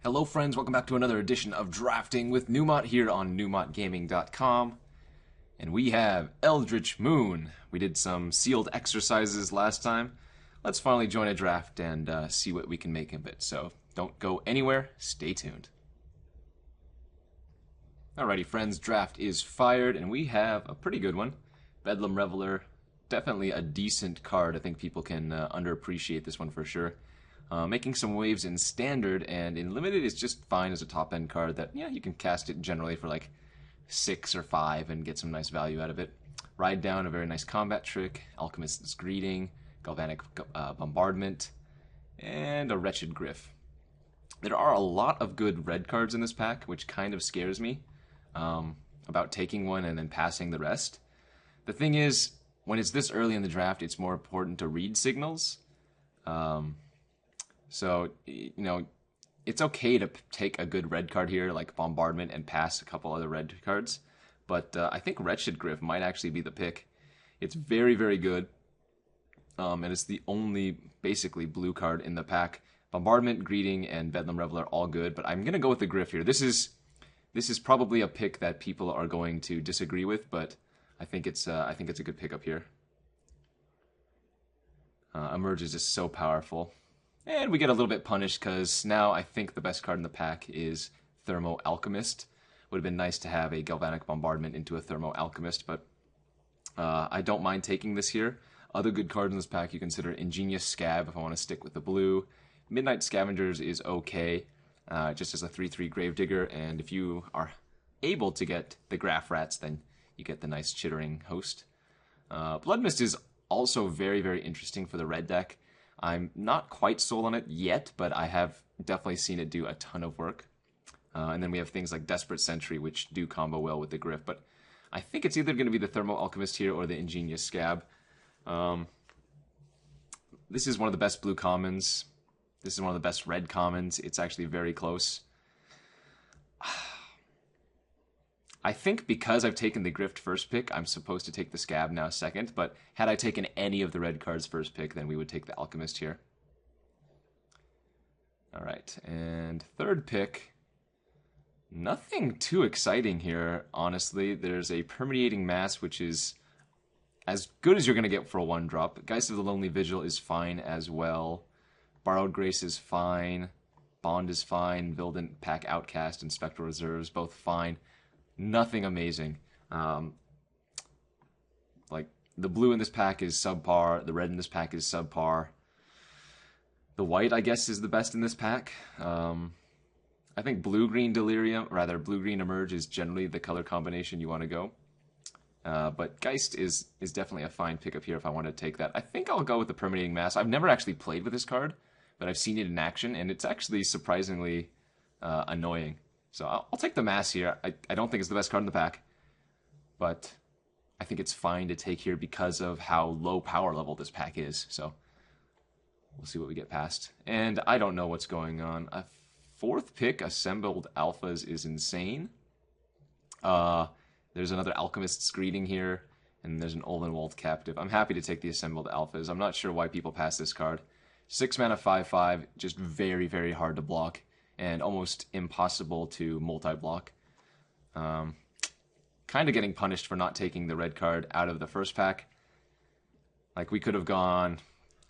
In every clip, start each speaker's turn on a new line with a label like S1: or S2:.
S1: Hello friends, welcome back to another edition of Drafting with Numot here on numotgaming.com. And we have Eldritch Moon. We did some sealed exercises last time. Let's finally join a draft and see what we can make of it. So don't go anywhere, stay tuned. Alrighty friends, draft is fired and we have a pretty good one. Bedlam Reveler, definitely a decent card. I think people can underappreciate this one for sure. Making some waves in Standard, and in Limited it's just fine as a top-end card that, yeah, you can cast it generally for like 6 or 5 and get some nice value out of it. Ride Down, a very nice combat trick, Alchemist's Greeting, Galvanic Bombardment, and a Wretched Griff. There are a lot of good red cards in this pack, which kind of scares me about taking one and then passing the rest. The thing is, when it's this early in the draft, it's more important to read signals. So, you know, it's okay to take a good red card here, like Bombardment, and pass a couple other red cards. But I think Wretched Griff might actually be the pick. It's very, very good. And it's the only, basically, blue card in the pack. Bombardment, Greeting, and Bedlam Reveler all good. But I'm going to go with the Griff here. This is probably a pick that people are going to disagree with, but I think it's a good pickup here. Emerge is just so powerful. And we get a little bit punished because now I think the best card in the pack is Thermo Alchemist. Would have been nice to have a Galvanic Bombardment into a Thermo Alchemist, but I don't mind taking this here. Other good cards in this pack you consider Ingenious Scab if I want to stick with the blue. Midnight Scavengers is okay, just as a 3/3 Gravedigger, and if you are able to get the Graph Rats, then you get the nice Chittering Host. Blood Mist is also very, very interesting for the red deck. I'm not quite sold on it yet, but I have definitely seen it do a ton of work. And then we have things like Desperate Sentry, which do combo well with the Griff. But I think it's either going to be the Thermo Alchemist here or the Ingenious Scab. This is one of the best blue commons. This is one of the best red commons. It's actually very close. I think because I've taken the Grift first pick, I'm supposed to take the Scab now second, but had I taken any of the red cards first pick, then we would take the Alchemist here. Alright, and third pick, nothing too exciting here, honestly. There's a Permeating Mass, which is as good as you're going to get for a 1-drop. Geist of the Lonely Vigil is fine as well. Borrowed Grace is fine. Bond is fine. Vildant Pack Outcast and Spectral Reserves, both fine. Nothing amazing. Like, the blue in this pack is subpar. The red in this pack is subpar. The white, I guess, is the best in this pack. I think blue-green Delirium, rather, blue-green Emerge is generally the color combination you want to go. But Geist is definitely a fine pickup here if I want to take that. I think I'll go with the Permeating Mass. I've never actually played with this card, but I've seen it in action, and it's actually surprisingly annoying. So I'll take the Mass here. I don't think it's the best card in the pack, but I think it's fine to take here because of how low power level this pack is. So we'll see what we get past. And I don't know what's going on. A fourth pick, Assembled Alphas, is insane. There's another Alchemist's Greeting here, and there's an Oldenwald Captive. I'm happy to take the Assembled Alphas. I'm not sure why people pass this card. 6 mana, 5/5, just very, very hard to block, and almost impossible to multi-block. Kind of getting punished for not taking the red card out of the first pack. Like, we could have gone,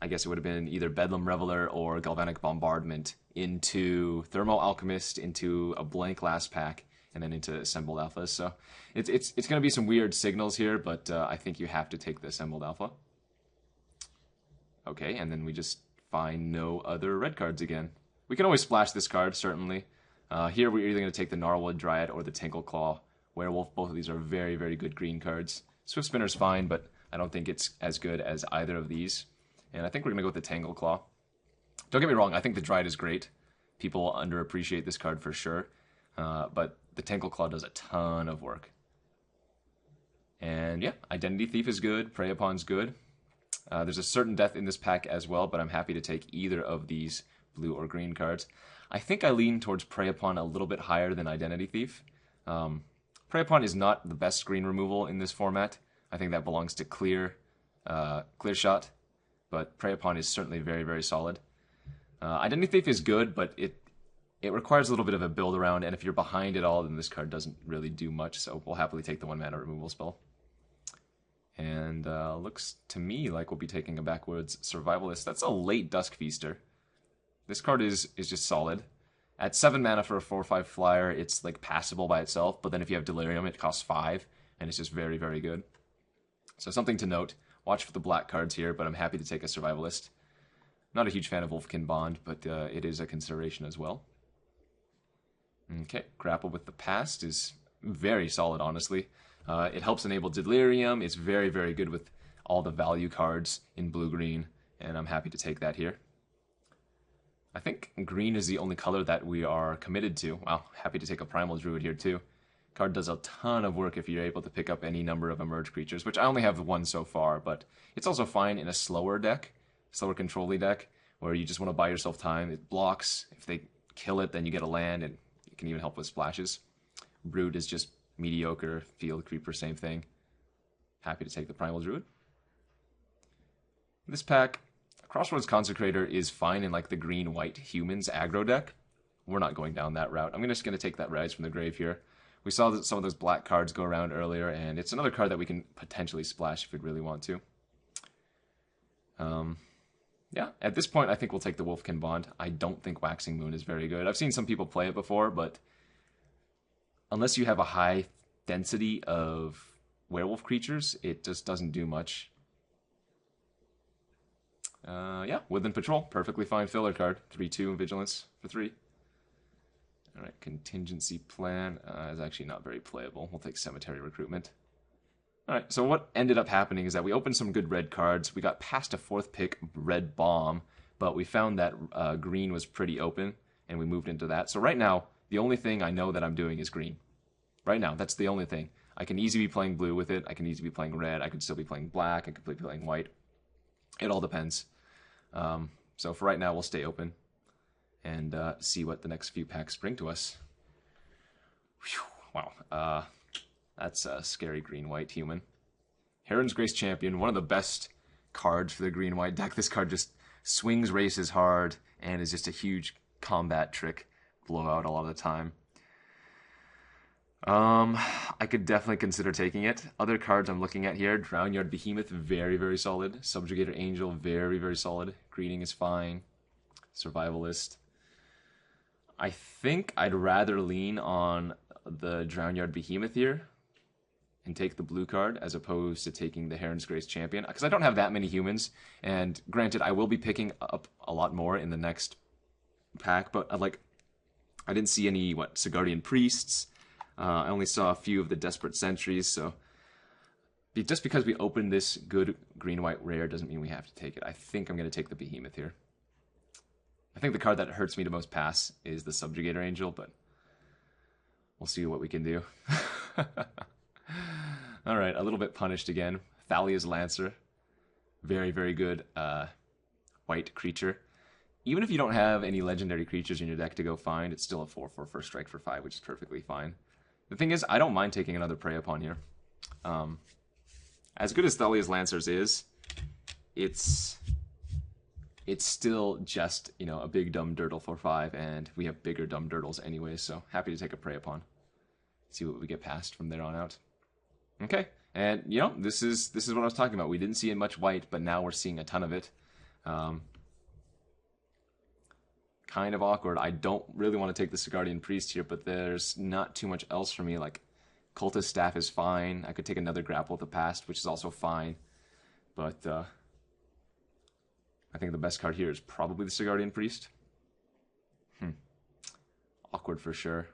S1: I guess it would have been either Bedlam Reveler or Galvanic Bombardment into Thermo Alchemist, into a blank last pack, and then into Assembled Alphas. So it's going to be some weird signals here, but I think you have to take the Assembled Alpha. Okay, and then we just find no other red cards again. We can always splash this card, certainly. Here we're either going to take the Gnarlwood Dryad or the Tinkleclaw Werewolf. Both of these are very, very good green cards. Swift Spinner's fine, but I don't think it's as good as either of these. And I think we're going to go with the Tangleclaw. Don't get me wrong, I think the Dryad is great. People underappreciate this card for sure. But the Tangleclaw does a ton of work. And yeah, Identity Thief is good. Prey Upon's good. There's a Certain Death in this pack as well, but I'm happy to take either of these blue or green cards. I think I lean towards Prey Upon a little bit higher than Identity Thief. Prey Upon is not the best screen removal in this format. I think that belongs to Clear Shot, but Prey Upon is certainly very, very solid. Identity Thief is good, but it requires a little bit of a build around, and if you're behind it all, then this card doesn't really do much, so we'll happily take the 1-mana removal spell. And looks to me like we'll be taking a backwards Survivalist. That's a late Dusk Feaster. This card is just solid. At 7 mana for a 4/5 flyer, it's like passable by itself, but then if you have Delirium, it costs 5, and it's just very, very good. So something to note. Watch for the black cards here, but I'm happy to take a Survivalist. Not a huge fan of Wolfkin Bond, but it is a consideration as well. Okay, Grapple with the Past is very solid, honestly. It helps enable Delirium. It's very, very good with all the value cards in blue-green, and I'm happy to take that here. I think green is the only color that we are committed to. Wow, happy to take a Primal Druid here too. Card does a ton of work if you're able to pick up any number of emerge creatures, which I only have one so far, but it's also fine in a slower deck, slower control-y deck, where you just want to buy yourself time. It blocks. If they kill it, then you get a land, and it can even help with splashes. Brood is just mediocre. Field Creeper, same thing. Happy to take the Primal Druid. This pack, Crossroads Consecrator is fine in like the green-white humans aggro deck. We're not going down that route. I'm just going to take that Rise from the Grave here. We saw that some of those black cards go around earlier, and it's another card that we can potentially splash if we really want to. Yeah, at this point, I think we'll take the Wolfkin Bond. I don't think Waxing Moon is very good. I've seen some people play it before, but unless you have a high density of werewolf creatures, it just doesn't do much. Yeah, Woodland Patrol, perfectly fine filler card. 3/2 Vigilance for 3. Alright, Contingency Plan is actually not very playable. We'll take Cemetery Recruitment. Alright, so what ended up happening is that we opened some good red cards. We got past a 4th pick, Red Bomb, but we found that green was pretty open, and we moved into that. So right now, the only thing I know that I'm doing is green. Right now, that's the only thing. I can easily be playing blue with it. I can easily be playing red. I could still be playing black. I could be playing white. It all depends. So for right now, we'll stay open and see what the next few packs bring to us. Whew, wow. That's a scary green-white human. Heron's Grace Champion, one of the best cards for the green-white deck. This card just swings races hard and is just a huge combat trick blowout a lot of the time. I could definitely consider taking it. Other cards I'm looking at here, Drownyard Behemoth, very, very solid. Subjugator Angel, very, very solid. Greening is fine. Survivalist. I think I'd rather lean on the Drownyard Behemoth here and take the blue card as opposed to taking the Heron's Grace Champion, because I don't have that many humans, and granted, I will be picking up a lot more in the next pack, but I didn't see any, Sigardian Priests. I only saw a few of the Desperate Sentries, so just because we opened this good green-white rare doesn't mean we have to take it. I think I'm going to take the Behemoth here. I think the card that hurts me to most pass is the Subjugator Angel, but we'll see what we can do. Alright, a little bit punished again. Thalia's Lancer. Very, very good white creature. Even if you don't have any legendary creatures in your deck to go find, it's still a 4/4 first strike for 5, which is perfectly fine. The thing is, I don't mind taking another Prey Upon here. As good as Thalia's Lancers is, it's still just, a big dumb Dirtle for 5, and we have bigger dumb Dirtles anyway, so happy to take a Prey Upon. See what we get past from there on out. Okay, and, this is what I was talking about. We didn't see much white, but now we're seeing a ton of it. Kind of awkward. I don't really want to take the Sigardian Priest here, but there's not too much else for me. Like, Cultist Staff is fine. I could take another Grapple of the Past, which is also fine. But, I think the best card here is probably the Sigardian Priest. Awkward for sure.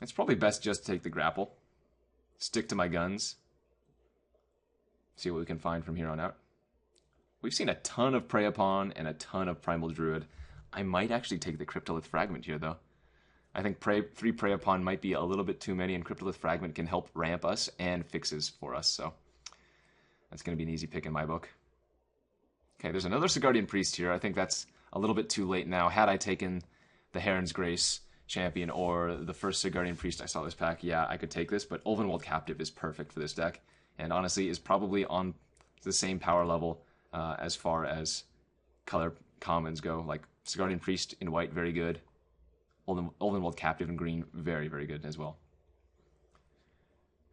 S1: It's probably best just to take the Grapple. Stick to my guns. See what we can find from here on out. We've seen a ton of Prey Upon and a ton of Primal Druid. I might actually take the Cryptolith Fragment here, though. I think 3 Prey Upon might be a little bit too many, and Cryptolith Fragment can help ramp us and fixes for us, so that's going to be an easy pick in my book. Okay, there's another Sigardian Priest here. I think that's a little bit too late now. Had I taken the Heron's Grace Champion or the first Sigardian Priest I saw this pack, yeah, I could take this, but Ulvenwald Captive is perfect for this deck, and honestly is probably on the same power level as far as color commons go. Like Sigardian Priest in white, very good. Ulvenwald Captive in green, very, very good as well.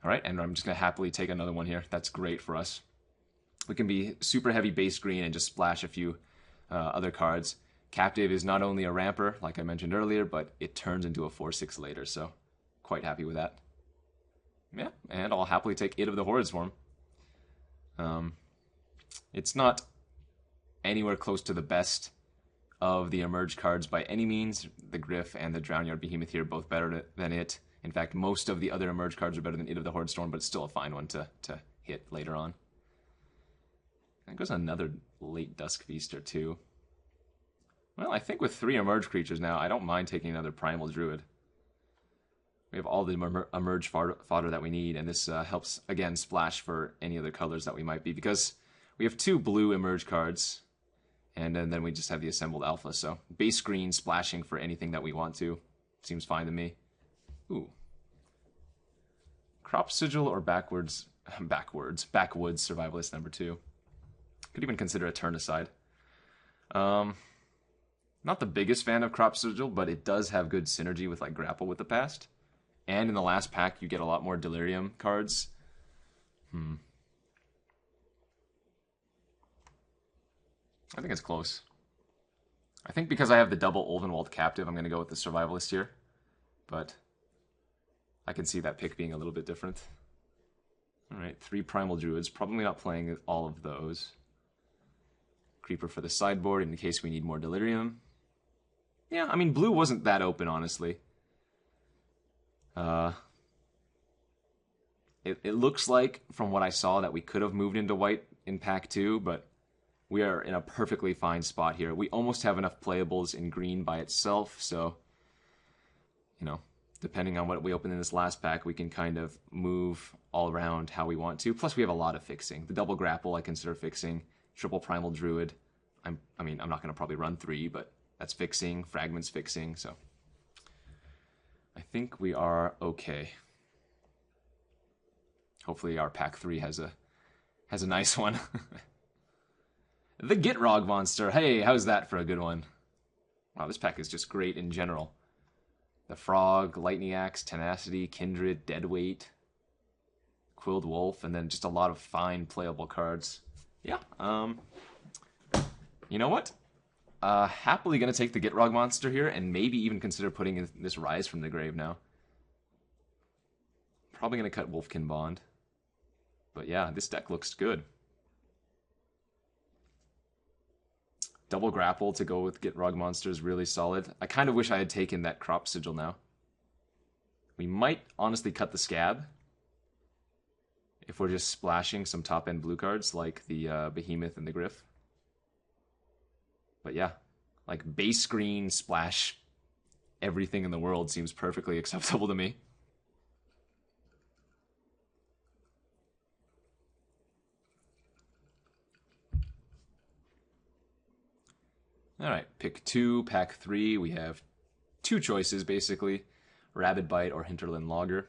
S1: Alright, and I'm just going to happily take another one here. That's great for us. We can be super heavy base green and just splash a few other cards. Captive is not only a ramper, like I mentioned earlier, but it turns into a 4/6 later, so quite happy with that. Yeah, and I'll happily take Id of the Hordes for him. It's not anywhere close to the best of the emerged cards by any means. The Griff and the Drownyard Behemoth here are both better than it. In fact, most of the other emerged cards are better than Id of the Horde Storm, but it's still a fine one to hit later on. There goes another late Dusk Feaster too. Well, I think with 3 emerged creatures now, I don't mind taking another Primal Druid. We have all the emerged fodder that we need, and this helps, again, splash for any other colors that we might be, because we have 2 blue emerged cards, and then we just have the assembled alpha, so base green splashing for anything that we want to seems fine to me. Ooh. Crop Sigil or Backwoods Survivalist number 2. Could even consider a Turn-Aside. Not the biggest fan of Crop Sigil, but it does have good synergy with like Grapple with the Past. And in the last pack, you get a lot more Delirium cards. I think it's close. I think because I have the double Ulvenwald Captive, I'm going to go with the Survivalist here. But I can see that pick being a little bit different. Alright, 3 Primal Druids. Probably not playing all of those. Creeper for the sideboard in case we need more Delirium. Yeah, I mean, blue wasn't that open, honestly. It looks like, from what I saw, that we could have moved into white in pack 2, but we are in a perfectly fine spot here. We almost have enough playables in green by itself, so, you know, depending on what we open in this last pack, we can kind of move all around how we want to. Plus, we have a lot of fixing. The double grapple I consider fixing. Triple Primal Druid. I mean, I'm not going to probably run 3, but that's fixing. Fragments fixing, so I think we are okay. Hopefully our pack 3 has a nice one. The Gitrog Monster. Hey, how's that for a good one? Wow, this pack is just great in general. The Frog, Lightning Axe, Tenacity, Kindred, Deadweight, Quilled Wolf, and then just a lot of fine playable cards. Yeah, you know what? Happily going to take the Gitrog Monster here, and maybe even consider putting in this Rise from the Grave now. Probably going to cut Wolfkin Bond. But yeah, this deck looks good. Double Grapple to go with Gitrog Monster is really solid. I kind of wish I had taken that Crop Sigil now. We might honestly cut the Scab if we're just splashing some top-end blue cards like the Behemoth and the Griff. But yeah, like base green splash everything in the world seems perfectly acceptable to me. Alright, pick 2, pack 3. We have 2 choices, basically. Rabid Bite or Hinterland Logger.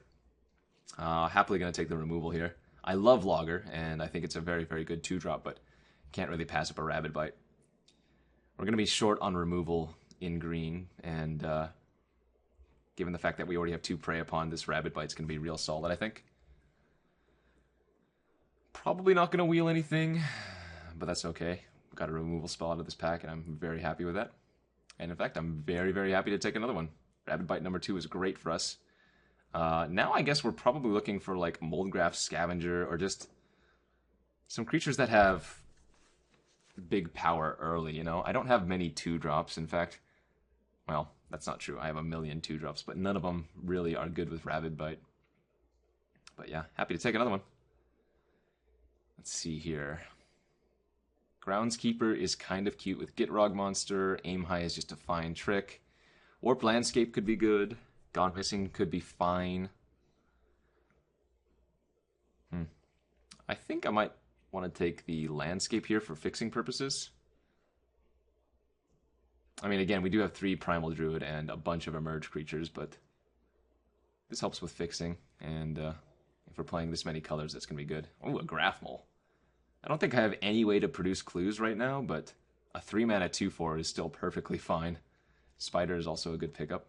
S1: Happily going to take the removal here. I love Logger, and I think it's a very, very good 2-drop, but can't really pass up a Rabid Bite. We're going to be short on removal in green, and given the fact that we already have 2 Prey Upon, this Rabid Bite's going to be real solid, I think. Probably not going to wheel anything, but that's okay. Got a removal spell out of this pack, and I'm very happy with that. And in fact, I'm very, very happy to take another one. Rabid Bite number 2 is great for us. Now I guess we're probably looking for like Moldgraf Scavenger, or just some creatures that have big power early, you know? I don't have many 2-drops, in fact. Well, that's not true. I have a million 2-drops, but none of them really are good with Rabid Bite. But yeah, happy to take another one. Let's see here. Groundskeeper is kind of cute with Gitrog Monster. Aim High is just a fine trick. Warp Landscape could be good. Gone Missing could be fine. I think I might want to take the Landscape here for fixing purposes. I mean, again, we do have 3 Primal Druid and a bunch of emerged creatures, but this helps with fixing, and if we're playing this many colors, that's going to be good. Oh, a Graph Mole. I don't think I have any way to produce clues right now, but a 3-mana 2/4 is still perfectly fine. Spider is also a good pickup.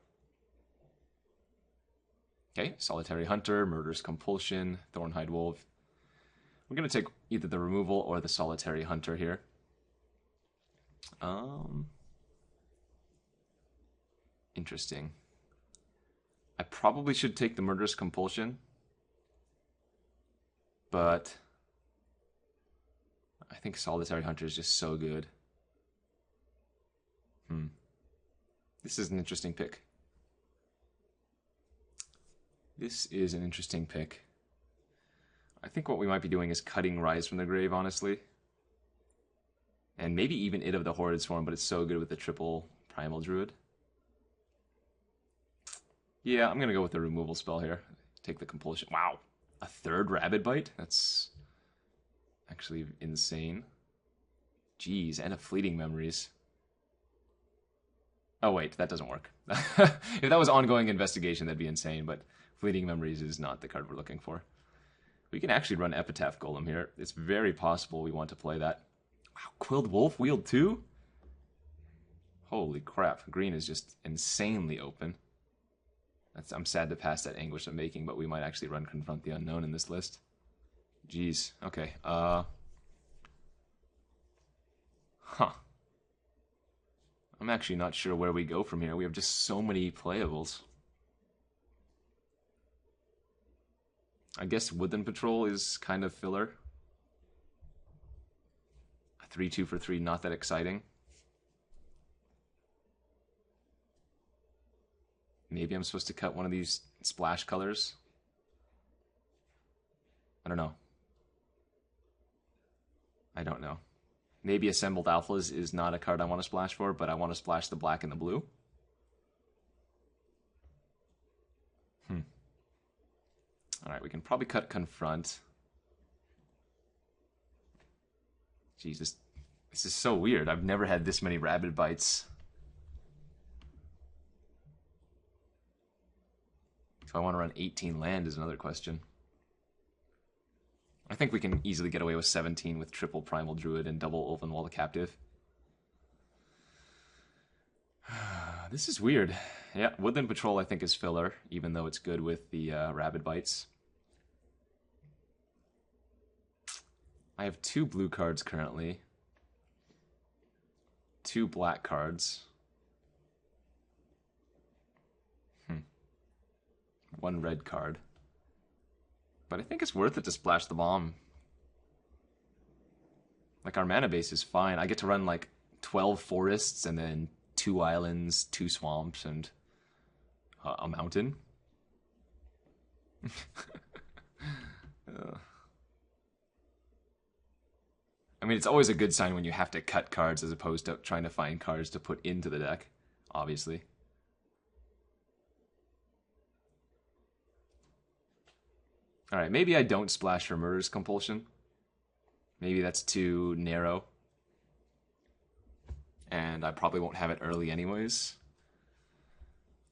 S1: Okay, Solitary Hunter, Murderous Compulsion, Thornhide Wolf. We're going to take either the removal or the Solitary Hunter here. Interesting. I probably should take the Murderous Compulsion, but I think Solitary Hunter is just so good. This is an interesting pick. This is an interesting pick. I think what we might be doing is cutting Rise from the Grave, honestly. And maybe even It of the Horrid Swarm, but it's so good with the triple Primal Druid. Yeah, I'm going to go with the removal spell here. Take the Compulsion. Wow, a 3rd Rabid Bite? That's actually insane. Jeez, and a Fleeting Memories. Oh wait, that doesn't work. If that was Ongoing Investigation, that'd be insane, but Fleeting Memories is not the card we're looking for. We can actually run Epitaph Golem here. It's very possible we want to play that. Wow, Quilled Wolf, Wield 2? Holy crap, green is just insanely open. I'm sad to pass that Anguish of Making, but we might actually run Confront the Unknown in this list. Jeez, okay. I'm actually not sure where we go from here. We have just so many playables. I guess Woodland Patrol is kind of filler. A 3/2 for 3, not that exciting. Maybe I'm supposed to cut one of these splash colors. I don't know. I don't know. Maybe Assembled Alphas is not a card I want to splash for, but I want to splash the black and the blue. Alright, we can probably cut Confront. Jesus, this is so weird. I've never had this many Rabid Bites. If I want to run 18 land is another question. I think we can easily get away with 17 with triple Primal Druid and double Ulvenwald the Captive. This is weird. Yeah, Woodland Patrol I think is filler, even though it's good with the Rabid Bites. I have 2 blue cards currently. 2 black cards. 1 red card. But I think it's worth it to splash the bomb. Like, our mana base is fine. I get to run like 12 forests and then 2 islands, 2 swamps, and a mountain. I mean, it's always a good sign when you have to cut cards as opposed to trying to find cards to put into the deck, obviously. Alright, maybe I don't splash for Murderous Compulsion. Maybe that's too narrow. And I probably won't have it early anyways.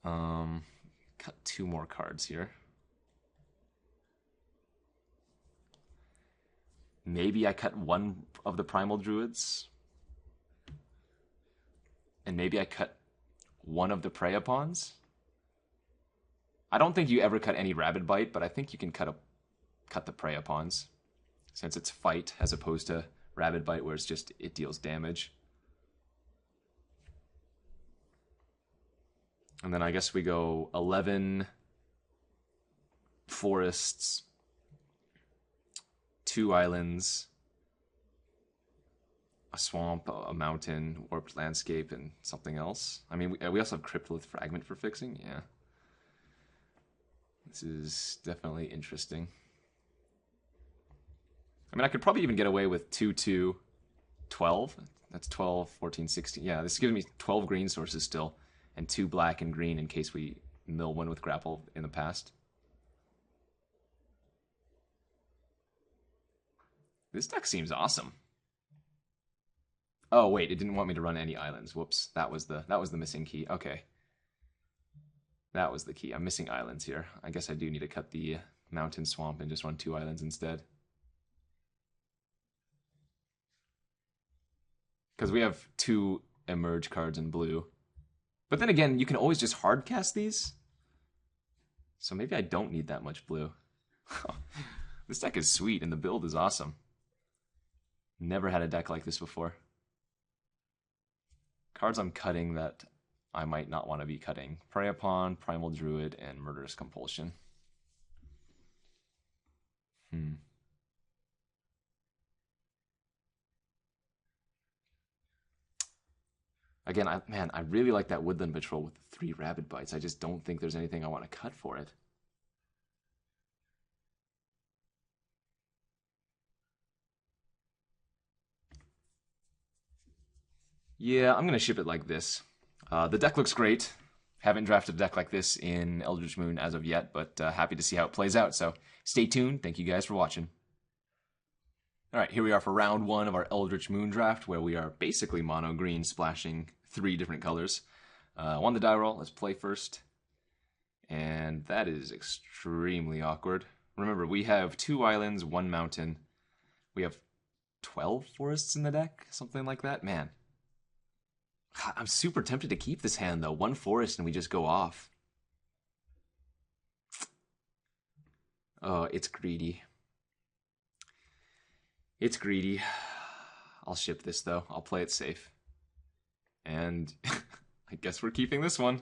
S1: Cut 2 more cards here. Maybe I cut 1 of the Primal Druids. And maybe I cut 1 of the Prey Upons. I don't think you ever cut any Rabid Bite, but I think you can cut the Prey Upons, since it's fight as opposed to Rabid Bite where it's just it deals damage. And then I guess we go 11 forests, 2 islands, a swamp, a mountain, warped landscape, and something else. I mean, we also have Cryptolith Fragment for fixing, yeah. This is definitely interesting. I mean, I could probably even get away with 2/2, 12. That's 12, 14, 16. Yeah, this gives me 12 green sources still, and 2 black and green in case we mill one with Grapple in the past. This deck seems awesome. Oh wait, it didn't want me to run any islands. Whoops, that was the missing key. Okay. That was the key. I'm missing islands here. I guess I do need to cut the mountain swamp and just run 2 islands instead. Because we have 2 emerge cards in blue. But then again, you can always just hard cast these. So maybe I don't need that much blue. This deck is sweet and the build is awesome. Never had a deck like this before. Cards I'm cutting that I might not want to be cutting. Prey Upon, Primal Druid, and Murderous Compulsion. Again, I really like that Woodland Patrol with the 3 Rabid Bites. I just don't think there's anything I want to cut for it. Yeah, I'm going to ship it like this. The deck looks great. Haven't drafted a deck like this in Eldritch Moon as of yet, but happy to see how it plays out. So stay tuned. Thank you guys for watching. All right, here we are for round 1 of our Eldritch Moon draft, where we are basically mono green, splashing 3 different colors. On the die roll, let's play first. And that is extremely awkward. Remember, we have 2 islands, 1 mountain. We have 12 forests in the deck, something like that. Man, I'm super tempted to keep this hand, though. 1 forest and we just go off. Oh, it's greedy. It's greedy. I'll ship this, though. I'll play it safe. And I guess we're keeping this one.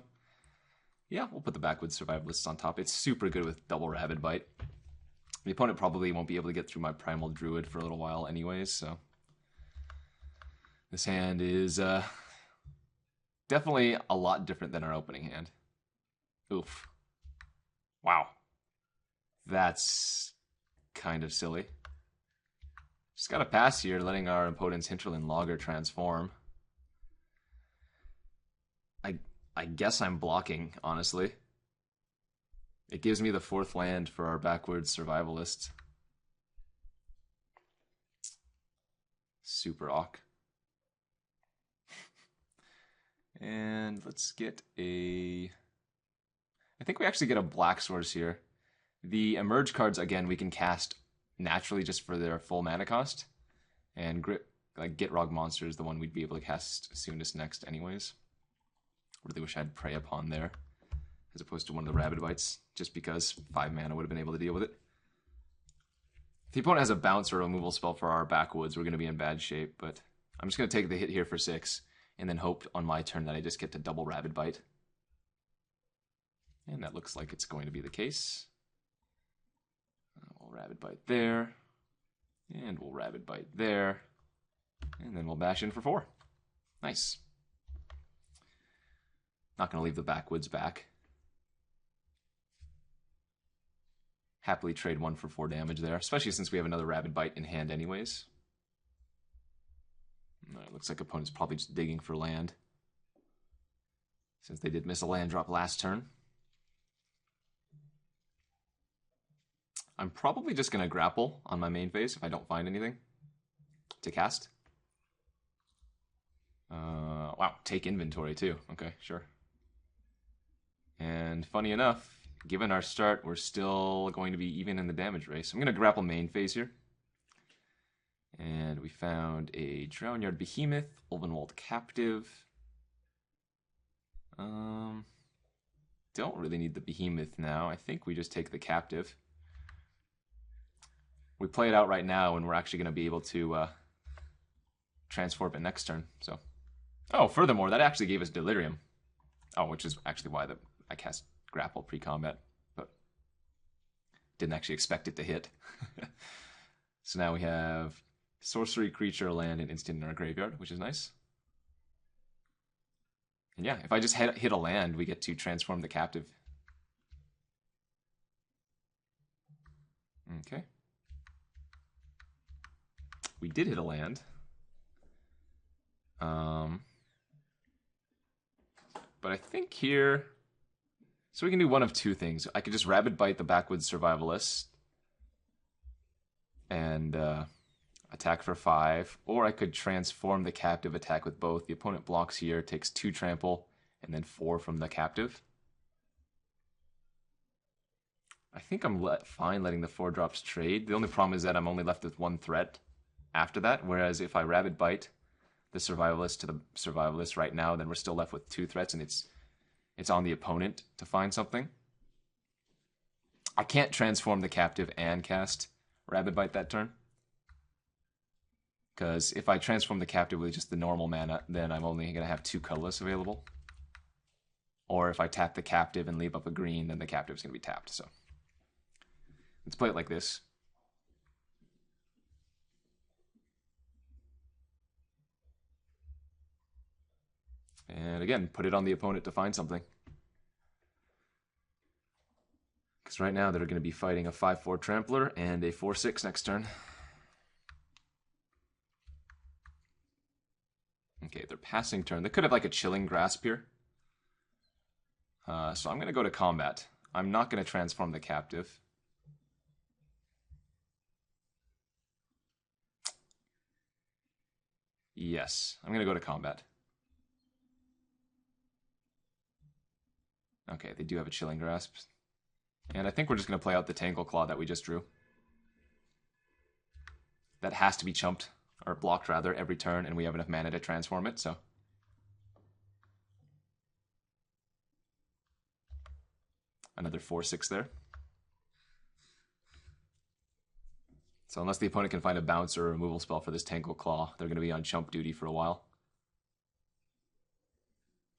S1: Yeah, we'll put the Backwoods Survivalists on top. It's super good with double Rabid Bite. The opponent probably won't be able to get through my Primal Druid for a little while anyways, so... This hand is definitely a lot different than our opening hand. Oof. Wow. That's kind of silly. Just gotta pass here, letting our opponent's Hinterland Logger transform. I guess I'm blocking, honestly. It gives me the 4th land for our Backwards Survivalist. Super awk. And let's get a... I think we actually get a Black Source here. The Emerge cards, again, we can cast naturally just for their full mana cost. And Gitrog Monster is the one we'd be able to cast soonest next anyways. Really wish I had Prey Upon there, as opposed to one of the Rabid Bites, just because 5 mana would have been able to deal with it. If the opponent has a bounce or removal spell for our Backwoods, we're going to be in bad shape, but I'm just going to take the hit here for 6, and then hope on my turn that I just get to double Rabid Bite. And that looks like it's going to be the case. We'll Rabid Bite there, and we'll Rabid Bite there, and then we'll bash in for 4. Nice. Not going to leave the Backwoods back. Happily trade 1 for 4 damage there, especially since we have another Rabid Bite in hand anyways. It looks like opponent's probably just digging for land, since they did miss a land drop last turn. I'm probably just going to grapple on my main phase if I don't find anything to cast. Wow, take inventory too. Okay, sure. And funny enough, given our start, we're still going to be even in the damage race. I'm going to grapple main phase here. And we found a Drownyard Behemoth, Ulvenwald Captive. Don't really need the Behemoth now. I think we just take the Captive. We play it out right now, and we're actually going to be able to transform it next turn. So, oh, furthermore, that actually gave us Delirium. Oh, which is actually why I cast Grapple pre-combat, but didn't actually expect it to hit. So now we have sorcery, creature, land, and instant in our graveyard, which is nice. And yeah, if I just hit a land, we get to transform the Captive. Okay. We did hit a land. But I think here... So we can do one of 2 things. I could just Rabid Bite the Backwoods Survivalist and attack for 5, or I could transform the Captive, attack with both. The opponent blocks here, takes 2 trample, and then 4 from the Captive. I think I'm fine letting the 4 drops trade. The only problem is that I'm only left with 1 threat after that, whereas if I Rabid Bite the survivalist to the survivalist right now, then we're still left with 2 threats, and it's on the opponent to find something. I can't transform the captive and cast Rabid Bite that turn. Because if I transform the captive with just the normal mana, then I'm only going to have 2 colorless available. Or if I tap the captive and leave up a green, then the captive's going to be tapped. So let's play it like this. And again, put it on the opponent to find something. Because right now they're going to be fighting a 5/4 Trampler and a 4/6 next turn. Okay, they're passing turn. They could have like a Chilling Grasp here. So I'm going to go to combat. I'm not going to transform the captive. Yes, I'm going to go to combat. Okay, they do have a Chilling Grasp. And I think we're just going to play out the Tangle Claw that we just drew. That has to be chumped, or blocked rather, every turn, and we have enough mana to transform it, so. Another 4/6 there. So unless the opponent can find a bounce or a removal spell for this Tangle Claw, they're going to be on chump duty for a while.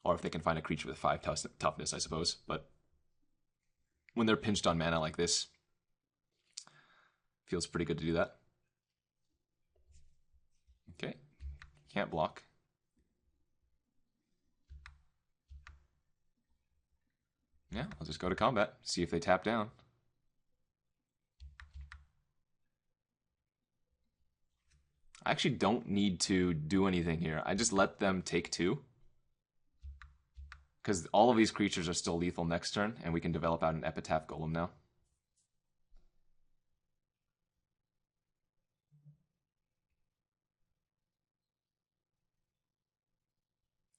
S1: Or if they can find a creature with 5 toughness, I suppose. But when they're pinched on mana like this, feels pretty good to do that. Okay, can't block. Yeah, I'll just go to combat, see if they tap down. I actually don't need to do anything here. I just let them take 2. Because all of these creatures are still lethal next turn, and we can develop out an Epitaph Golem now.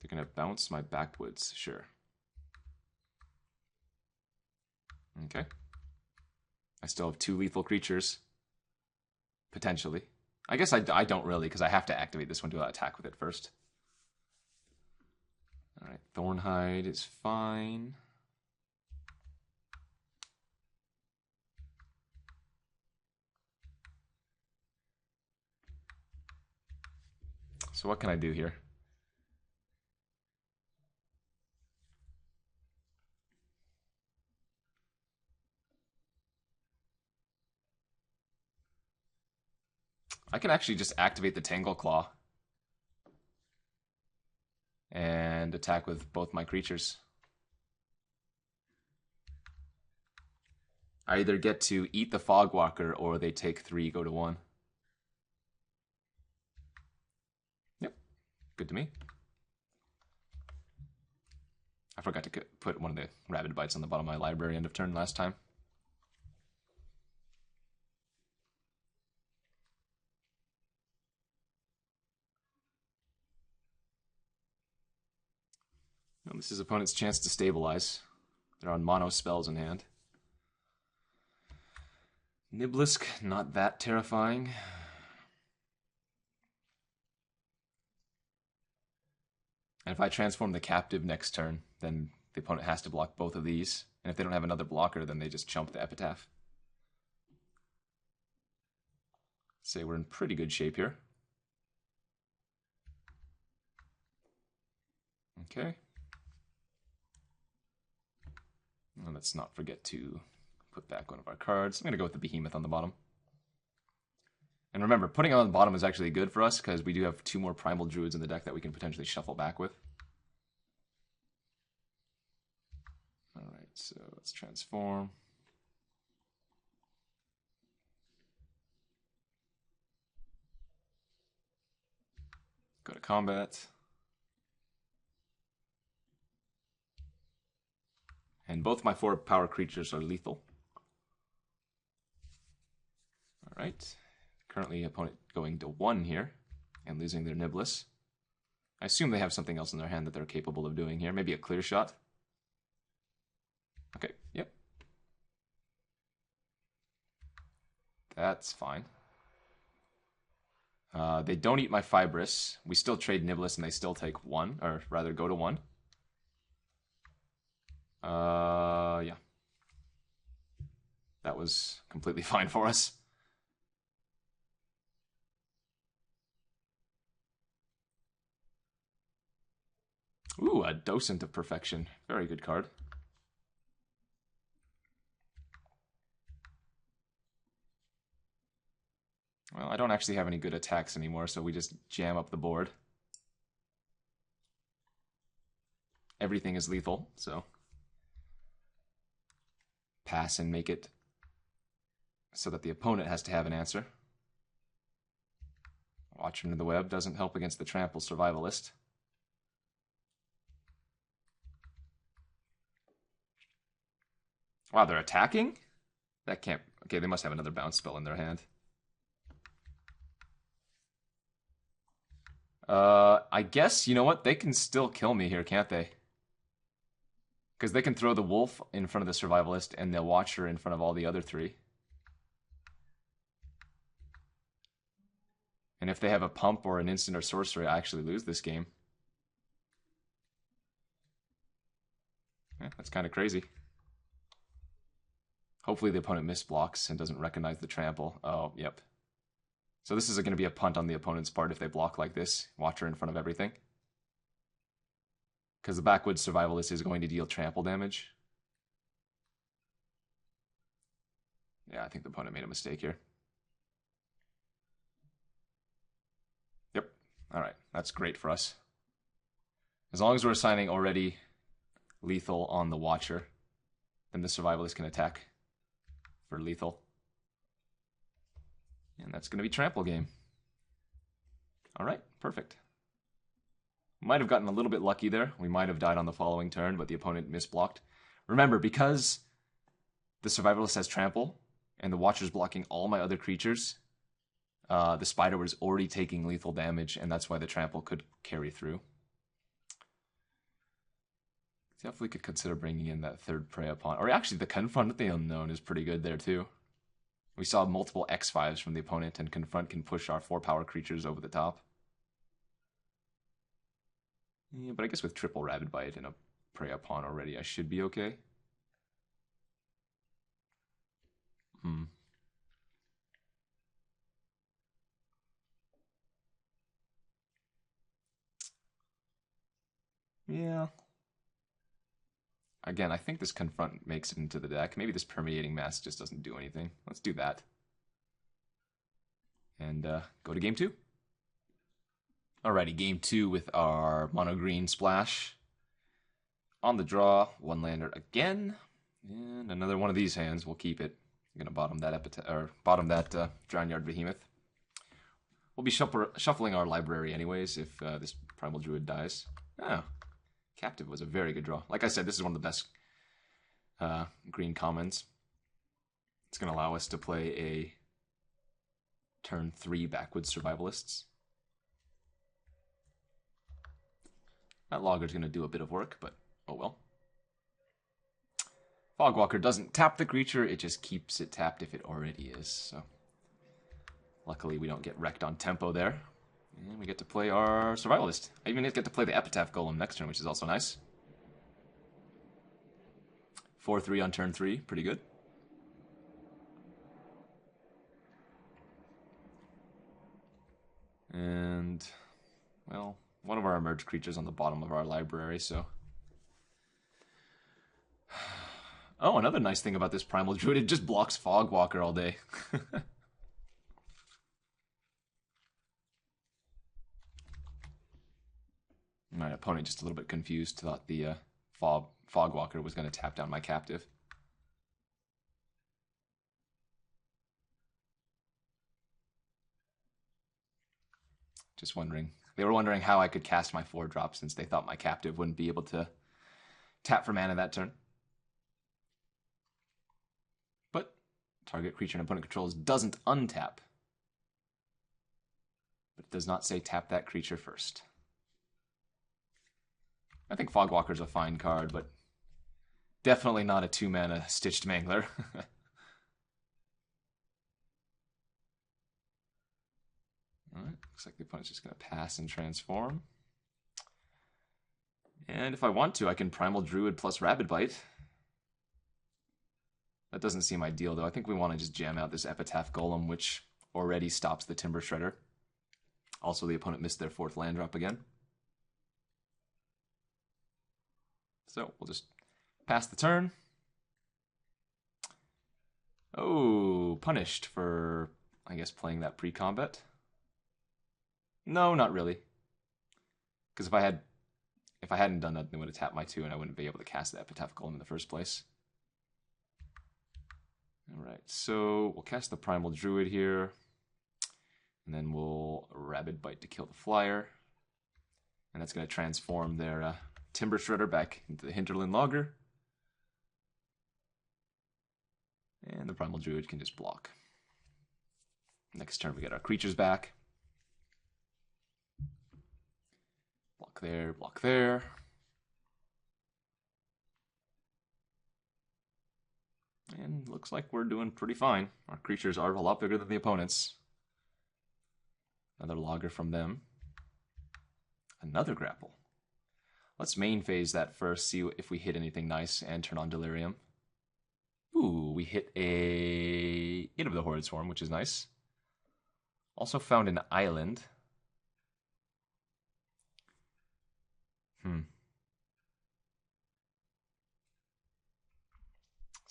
S1: They're going to bounce my Backwoods, sure. Okay. I still have 2 lethal creatures. Potentially. I guess I don't really, because I have to activate this one to attack with it first. Alright, Thornhide is fine. So what can I do here? I can actually just activate the Tangle Claw and attack with both my creatures. I either get to eat the Fogwalker or they take 3, go to 1. Yep, good to me. I forgot to put one of the Rabid Bites on the bottom of my library end of turn last time. Well, this is opponent's chance to stabilize. They're on mono spells in hand. Niblisk, not that terrifying. And if I transform the captive next turn, then the opponent has to block both of these. And if they don't have another blocker, then they just chump the Epitaph. Say we're in pretty good shape here. Okay. And let's not forget to put back one of our cards. I'm going to go with the Behemoth on the bottom. And remember, putting it on the bottom is actually good for us because we do have 2 more Primal Druids in the deck that we can potentially shuffle back with. Alright, so let's transform. Go to combat. And both my 4 power creatures are lethal. Alright. Currently opponent going to 1 here and losing their Niblis. I assume they have something else in their hand that they're capable of doing here. Maybe a clear shot. Okay, yep. That's fine. They don't eat my Fibrous. We still trade Niblis and they still take 1, or rather go to 1. Yeah. That was completely fine for us. Ooh, a Docent of Perfection. Very good card. Well, I don't actually have any good attacks anymore, so we just jam up the board. Everything is lethal, so pass and make it so that the opponent has to have an answer. Watcher into the Web doesn't help against the Trample Survivalist. Wow, they're attacking? That can't... Okay, they must have another bounce spell in their hand. I guess, you know what? They can still kill me here, can't they? Because they can throw the Wolf in front of the Survivalist and the Watcher in front of all the other 3. And if they have a Pump or an Instant or Sorcery, I actually lose this game. Yeah, that's kind of crazy. Hopefully the opponent misblocks and doesn't recognize the Trample. Oh, yep. So this is going to be a punt on the opponent's part if they block like this. Watcher in front of everything. Because the Backwoods Survivalist is going to deal trample damage. Yeah, I think the opponent made a mistake here. Yep. Alright, that's great for us. As long as we're assigning already lethal on the Watcher, then the Survivalist can attack for lethal. And that's going to be trample game. Alright, perfect. Might have gotten a little bit lucky there. We might have died on the following turn, but the opponent misblocked. Remember, because the Survivalist has trample, and the Watcher's blocking all my other creatures, the Spider was already taking lethal damage, and that's why the trample could carry through. Definitely could consider bringing in that third Prey Upon. Or actually, the Confront the Unknown is pretty good there, too. We saw multiple X5s from the opponent, and Confront can push our 4-power creatures over the top. Yeah, but I guess with triple Rabid Bite and a Prey Upon already, I should be okay. Yeah. Again, I think this Confront makes it into the deck. Maybe this Permeating Mass just doesn't do anything. Let's do that. And go to game 2. Alrighty, game 2 with our mono green splash. On the draw, 1-lander again. And another one of these hands. We'll keep it. I'm gonna bottom that Drownyard Behemoth. We'll be shuffling our library anyways if this Primal Druid dies. Oh, Captive was a very good draw. Like I said, this is one of the best green commons. It's gonna allow us to play a turn 3 Backwoods Survivalists. That Logger's gonna do a bit of work, but oh well. Fogwalker doesn't tap the creature, it just keeps it tapped if it already is, so luckily we don't get wrecked on tempo there. And we get to play our Survivalist. I even get to play the Epitaph Golem next turn, which is also nice. 4-3 on turn 3, pretty good. And, well, one of our emerged creatures on the bottom of our library, so... Oh, another nice thing about this Primal Druid, it just blocks Fogwalker all day. My opponent just a little bit confused, thought the Fogwalker was going to tap down my Captive. Just wondering. They were wondering how I could cast my 4-drop since they thought my Captive wouldn't be able to tap for mana that turn. But target creature an opponent controls doesn't untap. But it does not say tap that creature first. I think Fogwalker's a fine card, but definitely not a 2-mana Stitched Mangler. Alright. Looks like the opponent's just going to pass and transform. And if I want to, I can Primal Druid plus Rabid Bite. That doesn't seem ideal, though. I think we want to just jam out this Epitaph Golem, which already stops the Timber Shredder. Also, the opponent missed their 4th land drop again. So, we'll just pass the turn. Oh, punished for, I guess, playing that pre-combat. No, not really. Because if I hadn't done that, it would have tapped my 2 and I wouldn't be able to cast the Epitaph Golem in the first place. Alright, so we'll cast the Primal Druid here. And then we'll Rabid Bite to kill the flyer. And that's going to transform their Timber Shredder back into the Hinterland Logger. And the Primal Druid can just block. Next turn we get our creatures back. Block there, block there. And looks like we're doing pretty fine. Our creatures are a lot bigger than the opponents. Another Logger from them. Another Grapple. Let's main phase that first, see if we hit anything nice, and turn on Delirium. Ooh, we hit a Hit of the Horrid Swarm, which is nice. Also found an island.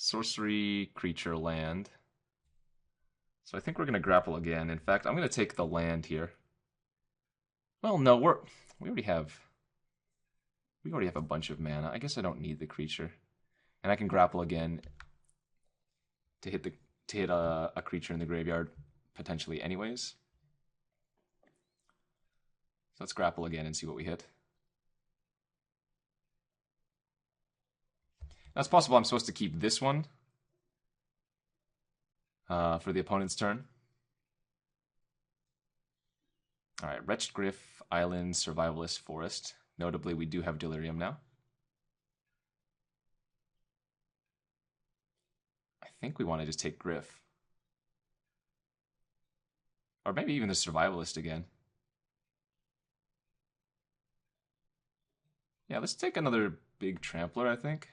S1: Sorcery, creature, land. So I think we're going to grapple again. In fact, I'm going to take the land here. Well, no, we already have a bunch of mana. I guess I don't need the creature. And I can grapple again to hit a creature in the graveyard, potentially anyways. So let's grapple again and see what we hit. Now it's possible I'm supposed to keep this one for the opponent's turn. Alright, Wretched Griff, Island, Survivalist, Forest. Notably, we do have Delirium now. I think we want to just take Griff. Or maybe even the Survivalist again. Yeah, let's take another big Trampler, I think.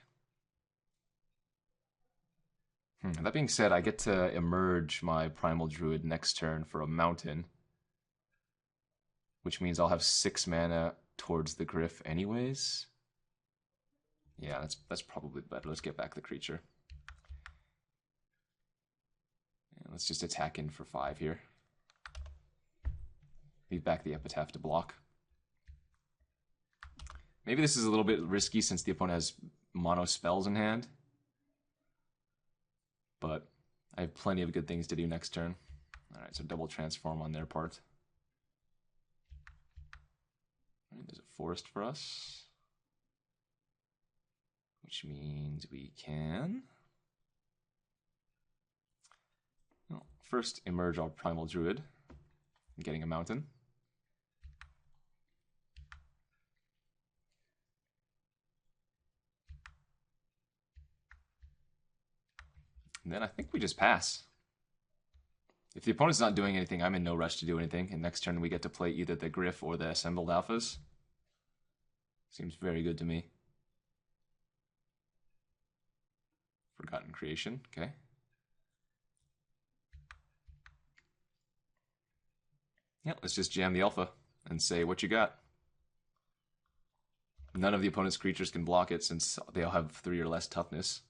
S1: That being said, I get to emerge my Primal Druid next turn for a mountain. Which means I'll have 6 mana towards the Griff anyways. Yeah, that's probably better. Let's get back the creature. And let's just attack in for 5 here. Leave back the Epitaph to block. Maybe this is a little bit risky since the opponent has mono spells in hand. But I have plenty of good things to do next turn. Alright, so double transform on their part. All right, there's a forest for us. Which means we can... Well, first emerge our Primal Druid. Getting a mountain. And then I think we just pass. If the opponent's not doing anything, I'm in no rush to do anything. And next turn we get to play either the Griff or the Assembled Alphas. Seems very good to me. Forgotten Creation, okay. Yeah, let's just jam the Alpha and say what you got. None of the opponent's creatures can block it since they all have 3 or less toughness.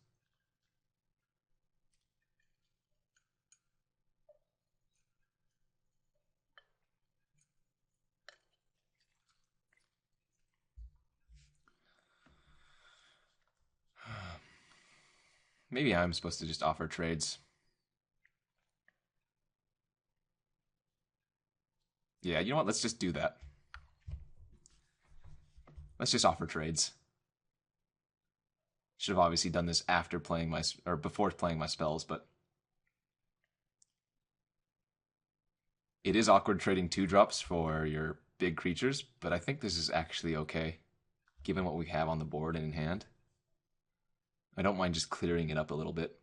S1: Maybe I'm supposed to just offer trades. Yeah, you know what? Let's just do that. Let's just offer trades. Should have obviously done this after playing my, or before playing my spells, but it is awkward trading 2-drops for your big creatures, but I think this is actually okay, given what we have on the board and in hand. I don't mind just clearing it up a little bit.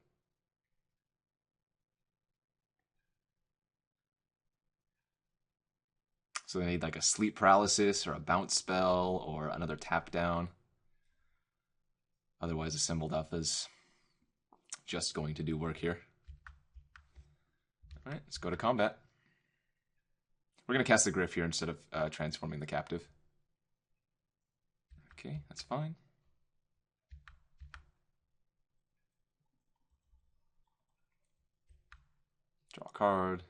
S1: So they need like a sleep paralysis or a bounce spell or another tap down. Otherwise, Assembled Alpha is just going to do work here. All right, let's go to combat. We're going to cast the Griff here instead of transforming the captive. Okay, that's fine. Draw a card.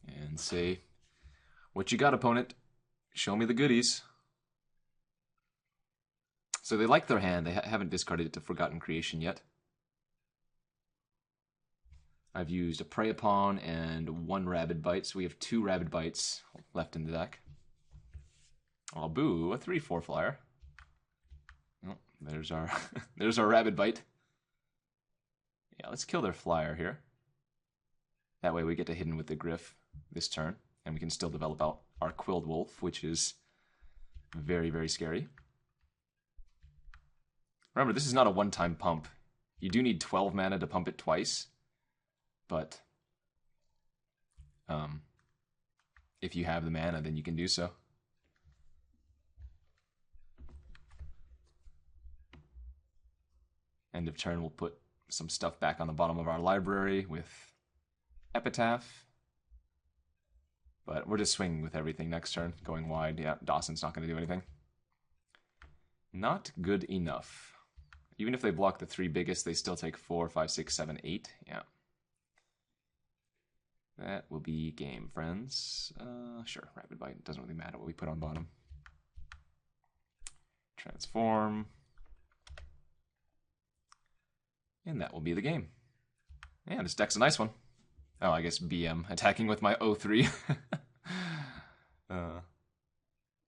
S1: And say, what you got, opponent? Show me the goodies. So they like their hand. They haven't discarded it to Forgotten Creation yet. I've used a Prey Upon and 1 Rabid Bite, so we have 2 Rabid Bites left in the deck. Oh, boo, a 3/4 flyer. Oh, there's our there's our Rabid Bite. Yeah, let's kill their flyer here. That way we get to Hidden with the Griff this turn, and we can still develop out our Quilled Wolf, which is very, very scary. Remember, this is not a one-time pump. You do need 12 mana to pump it twice, but if you have the mana, then you can do so. End of turn, we'll put some stuff back on the bottom of our library with Epitaph. But we're just swinging with everything next turn, going wide. Yeah, Dawson's not going to do anything. Not good enough. Even if they block the 3 biggest, they still take 4, 5, 6, 7, 8. Yeah. That will be game, friends. Sure, Rapid Bite. Doesn't really matter what we put on bottom. Transform. And that will be the game. Yeah, this deck's a nice one. Oh, I guess BM. Attacking with my O3.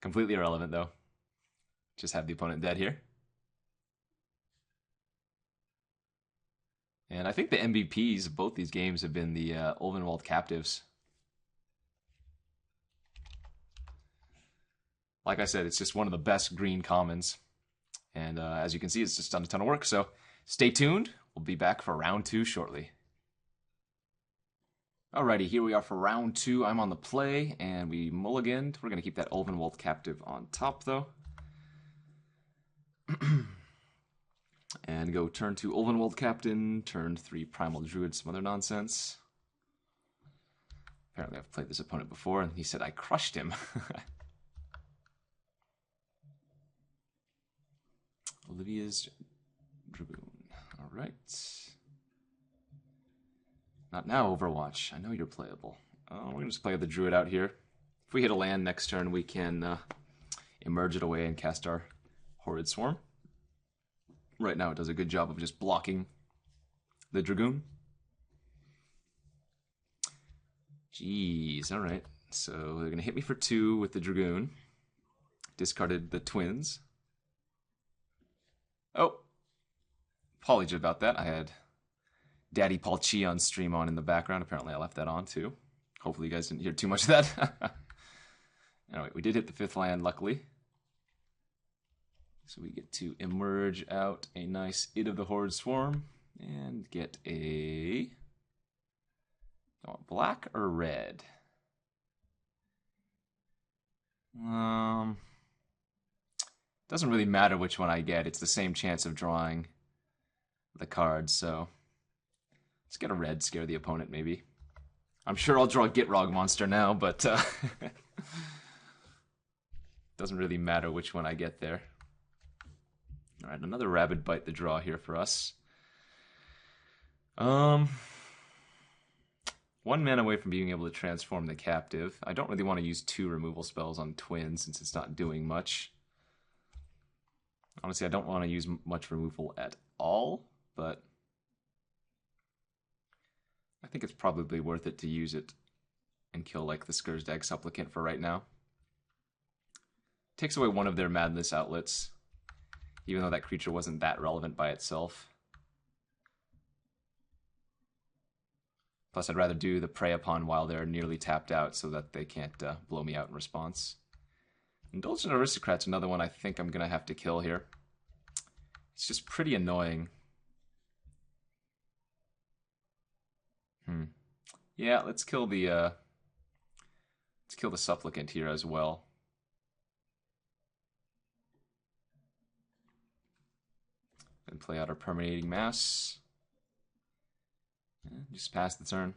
S1: Completely irrelevant, though. Just have the opponent dead here. And I think the MVPs of both these games have been the Ulvenwald Captives. Like I said, it's just one of the best green commons. And as you can see, it's just done a ton of work. So stay tuned. We'll be back for round 2 shortly. Alrighty, here we are for round 2. I'm on the play, and we mulliganed. We're going to keep that Ulvenwald Captive on top, though. And go turn 2 Ulvenwald Captain, turn 3 Primal Druid, some other nonsense. Apparently I've played this opponent before, and he said I crushed him. Olivia's Dragoon. Alright. Not now, Overwatch. I know you're playable. We're going to just play the Druid out here. If we hit a land next turn, we can emerge it away and cast our Horrid Swarm. Right now it does a good job of just blocking the Dragoon. Jeez, alright. So they're going to hit me for 2 with the Dragoon. Discarded the Twins. Oh! Apologies about that. I had Daddy Paul Chi on stream on in the background. Apparently I left that on too. Hopefully you guys didn't hear too much of that. Anyway, we did hit the 5th land, luckily. So we get to emerge out a nice Id of the Horrid Swarm and get a... black or red? Doesn't really matter which one I get. It's the same chance of drawing the card, so let's get a red, scare the opponent maybe. I'm sure I'll draw a Gitrog monster now, but doesn't really matter which one I get there. Alright, another Rabid Bite the draw here for us. 1 mana away from being able to transform the captive. I don't really want to use 2 removal spells on Twins since it's not doing much. Honestly, I don't want to use much removal at all, but I think it's probably worth it to use it and kill like the Scourged Egg Supplicant for right now. Takes away one of their madness outlets, even though that creature wasn't that relevant by itself. Plus, I'd rather do the Prey Upon while they're nearly tapped out so that they can't blow me out in response. Indulgent Aristocrat's another one I think I'm going to have to kill here. It's just pretty annoying. Yeah, let's kill the supplicant here as well. And play out our permeating mass. Just pass the turn.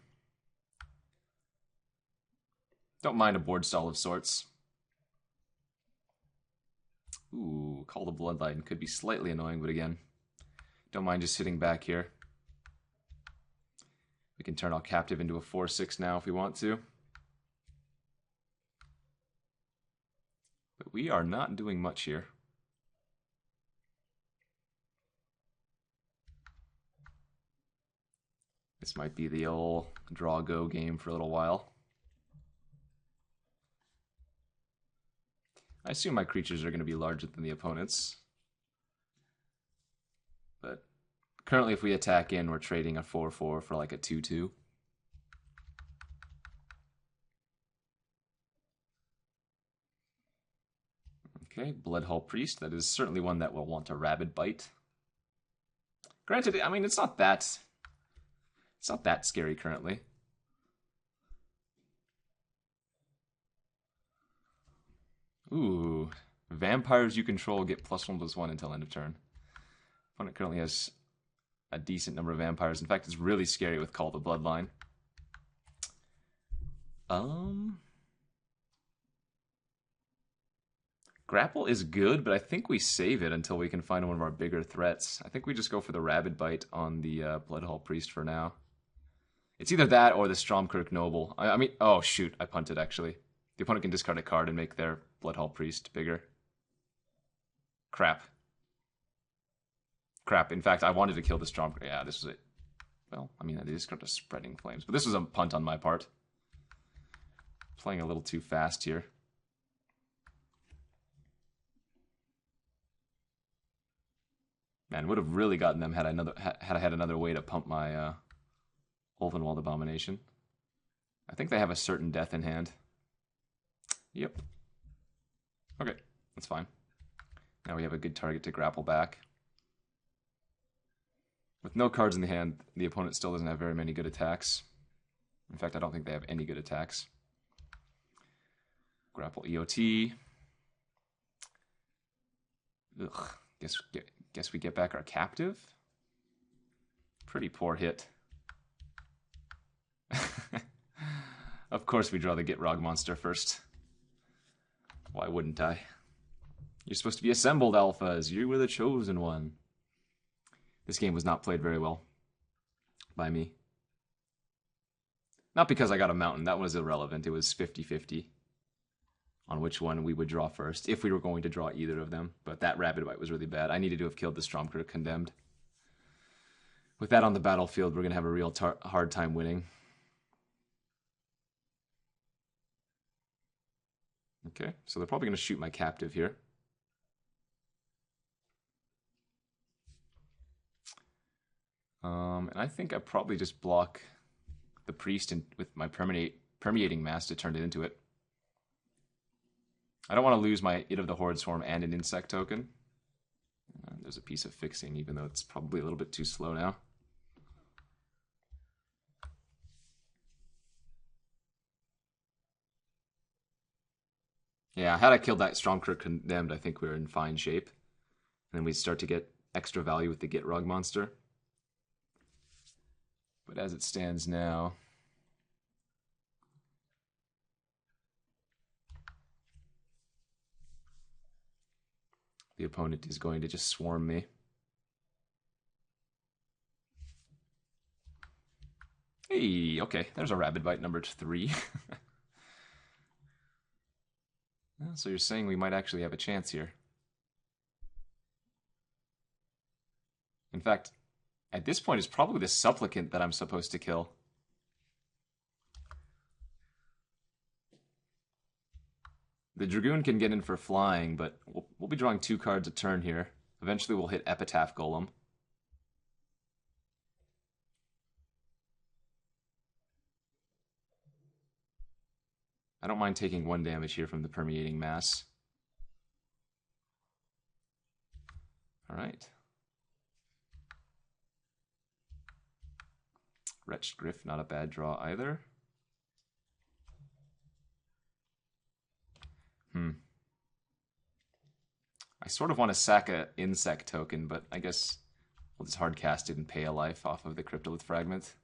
S1: Don't mind a board stall of sorts. Ooh, Call the Bloodline could be slightly annoying, but again, don't mind just sitting back here. We can turn our captive into a 4/6 now if we want to. But we are not doing much here. This might be the old draw-go game for a little while. I assume my creatures are going to be larger than the opponent's. But currently if we attack in, we're trading a 4/4 for like a 2/2. Okay, Bloodhall Priest. That is certainly one that will want a Rabid Bite. Granted, I mean, it's not that scary currently. Ooh, vampires you control get +1/+1 until end of turn. Opponent currently has a decent number of vampires. In fact, it's really scary with Call the Bloodline. Grapple is good, but I think we save it until we can find one of our bigger threats. I think we just go for the Rabid Bite on the Bloodhall Priest for now. It's either that or the Stromkirk Noble. I mean, oh shoot, I punted actually. The opponent can discard a card and make their Bloodhall Priest bigger. Crap. Crap. In fact, I wanted to kill the Stromkirk. Yeah, this was it. Well, I mean, I discarded Spreading Flames, but this was a punt on my part. Playing a little too fast here. Man, would have really gotten them had I had another way to pump my Ulvenwald Abomination. I think they have a certain death in hand. Yep. Okay, that's fine. Now we have a good target to grapple back. With no cards in the hand, the opponent still doesn't have very many good attacks. In fact, I don't think they have any good attacks. Grapple EOT. Ugh. Guess we get back our captive. Pretty poor hit. Of course we draw the Gitrog monster first. Why wouldn't I? You're supposed to be assembled, alphas. You were the chosen one. This game was not played very well by me. Not because I got a mountain. That was irrelevant. It was 50-50 on which one we would draw first, if we were going to draw either of them. But that Rabid Bite was really bad. I needed to have killed the Stromkirk Condemned. With that on the battlefield, we're going to have a real hard time winning. Okay, so they're probably going to shoot my captive here. And I think I probably just block the priest with my permeating mass to turn it into it. I don't want to lose my It of the Horde Swarm and an insect token. There's a piece of fixing, even though it's probably a little bit too slow now. Yeah, had I killed that Stromkirk Condemned, I think we were in fine shape. And then we'd start to get extra value with the Gitrog monster. But as it stands now... the opponent is going to just swarm me. Hey, okay, there's a Rabid Bite number 3. So you're saying we might actually have a chance here. In fact, at this point, it's probably the Supplicant that I'm supposed to kill. The Dragoon can get in for flying, but we'll be drawing 2 cards a turn here. Eventually we'll hit Epitaph Golem. I don't mind taking 1 damage here from the Permeating Mass. Alright. Wretched Griff, not a bad draw either. I sort of want to sack a insect token, but I guess we'll just hard cast it and pay a life off of the Cryptolith Fragment.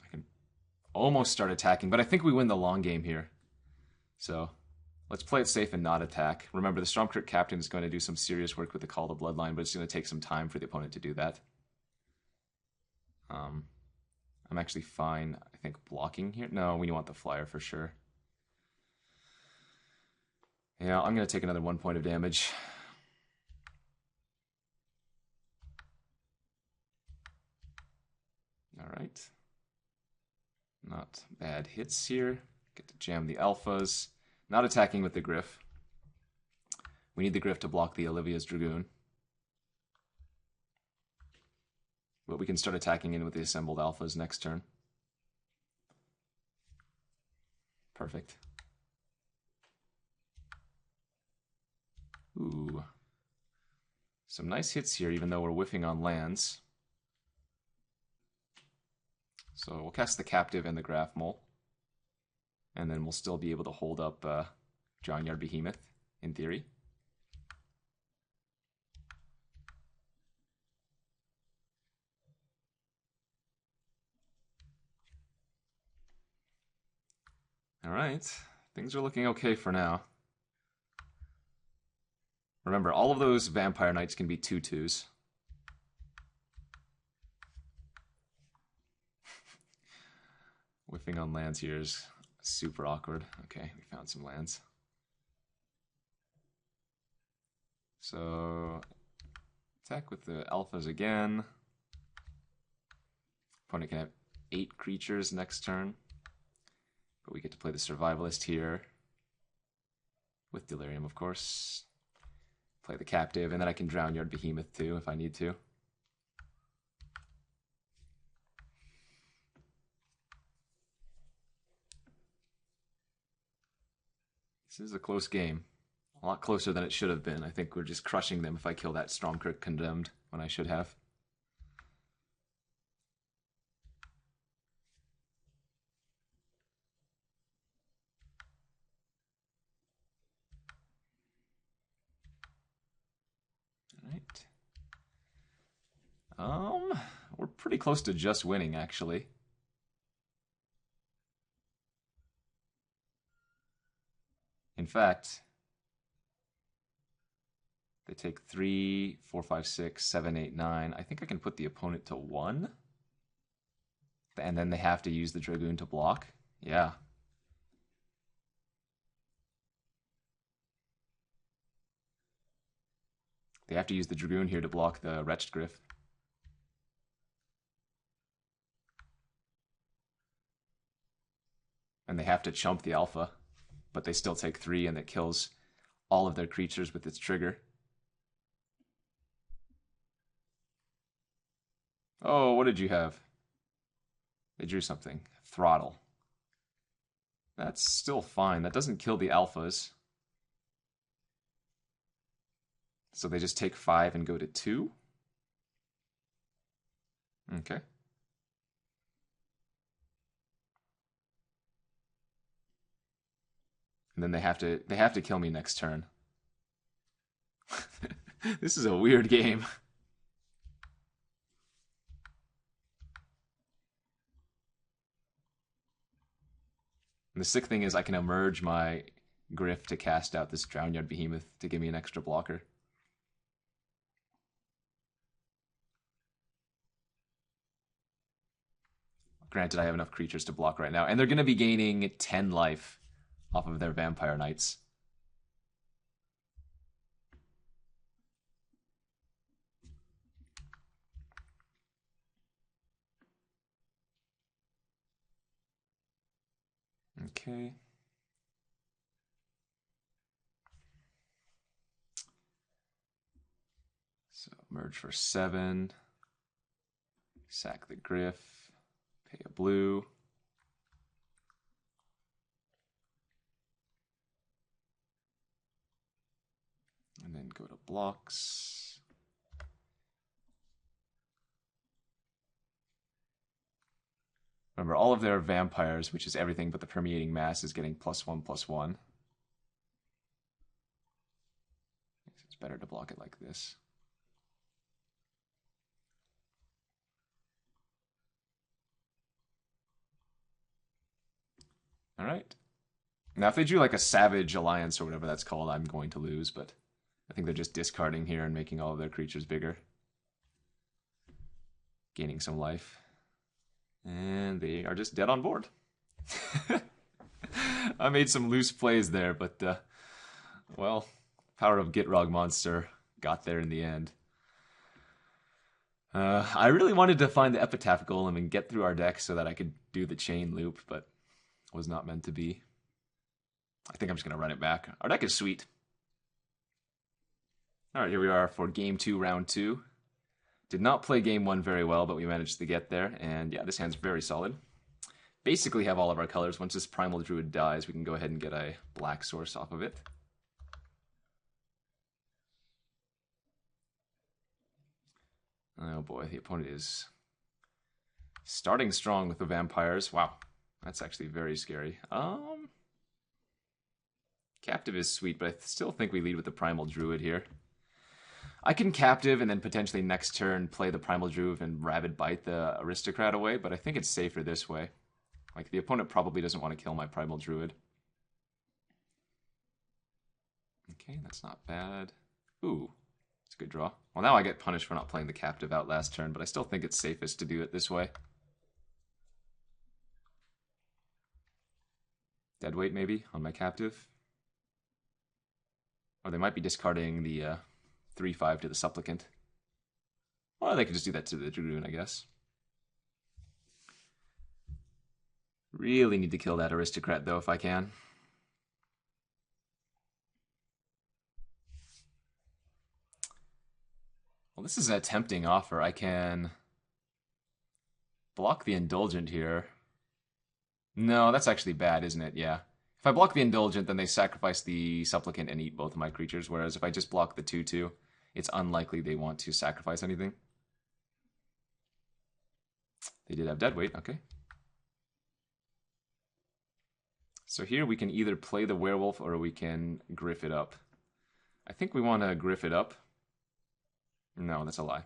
S1: I can almost start attacking, but I think we win the long game here. So let's play it safe and not attack. Remember, the Stormkirk Captain is going to do some serious work with the Call to Bloodline, but it's going to take some time for the opponent to do that. I'm actually fine, I think, blocking here. No, we want the flyer for sure. Yeah, I'm going to take another 1 point of damage. Alright. Not bad hits here. Get to jam the alphas. Not attacking with the Griff. We need the Griff to block the Olivia's Dragoon. But we can start attacking in with the assembled alphas next turn. Perfect. Ooh. Some nice hits here, even though we're whiffing on lands. So we'll cast the Captive and the Graph Mole. And then we'll still be able to hold up Drowned Behemoth, in theory. Alright, things are looking okay for now. Remember, all of those Vampire Knights can be 2/2s. Whiffing on lands here is super awkward. Okay, we found some lands. So, attack with the alphas again. Opponent can have 8 creatures next turn. But we get to play the Survivalist here. With Delirium, of course. Play the Captive, and then I can Drowned Behemoth too, if I need to. This is a close game. A lot closer than it should have been. I think we're just crushing them if I kill that Stormkirk Condemned when I should have. We're pretty close to just winning, actually. In fact, they take 3, 4, 5, 6, 7, 8, 9. I think I can put the opponent to 1. And then they have to use the Dragoon to block. Yeah. They have to use the Dragoon here to block the Wretched Griff. And they have to chump the alpha, but they still take 3, and it kills all of their creatures with its trigger. Oh, what did you have? They drew something. Throttle. That's still fine. That doesn't kill the alphas. So they just take 5 and go to 2? Okay. And then they have to kill me next turn. This is a weird game. And the sick thing is I can emerge my Griff to cast out this Drowned Behemoth to give me an extra blocker. Granted, I have enough creatures to block right now, and they're going to be gaining 10 life off of their Vampire Knights. Okay. So merge for 7. Sack the Griff. Pay a blue. And then go to blocks. Remember, all of their vampires, which is everything but the permeating mass, is getting +1/+1. It's better to block it like this. All right. Now, if they drew like a Savage Alliance or whatever that's called, I'm going to lose, but I think they're just discarding here and making all of their creatures bigger. Gaining some life. And they are just dead on board. I made some loose plays there, but, well, power of Gitrog Monster got there in the end. I really wanted to find the Epitaph Golem and get through our deck so that I could do the chain loop, but was not meant to be. I think I'm just going to run it back. Our deck is sweet. Alright, here we are for Game 2, Round 2. Did not play Game 1 very well, but we managed to get there. And yeah, this hand's very solid. Basically have all of our colors. Once this Primal Druid dies, we can go ahead and get a black source off of it. Oh boy, the opponent is starting strong with the vampires. Wow, that's actually very scary. Captive is sweet, but I still think we lead with the Primal Druid here. I can Captive and then potentially next turn play the Primal Druid and Rabid Bite the Aristocrat away, but I think it's safer this way. Like, the opponent probably doesn't want to kill my Primal Druid. Okay, that's not bad. Ooh, it's a good draw. Well, now I get punished for not playing the Captive out last turn, but I still think it's safest to do it this way. Deadweight, maybe, on my Captive. Or they might be discarding the 3/5 to the Supplicant. Or they could just do that to the Dragoon, I guess. Really need to kill that Aristocrat, though, if I can. Well, this is a tempting offer. I can block the Indulgent here. No, that's actually bad, isn't it? Yeah. If I block the Indulgent, then they sacrifice the Supplicant and eat both of my creatures, whereas if I just block the 2/2, it's unlikely they want to sacrifice anything. They did have Deadweight, okay. So here we can either play the Werewolf or we can Griff it up. I think we want to Griff it up. No, that's a lie.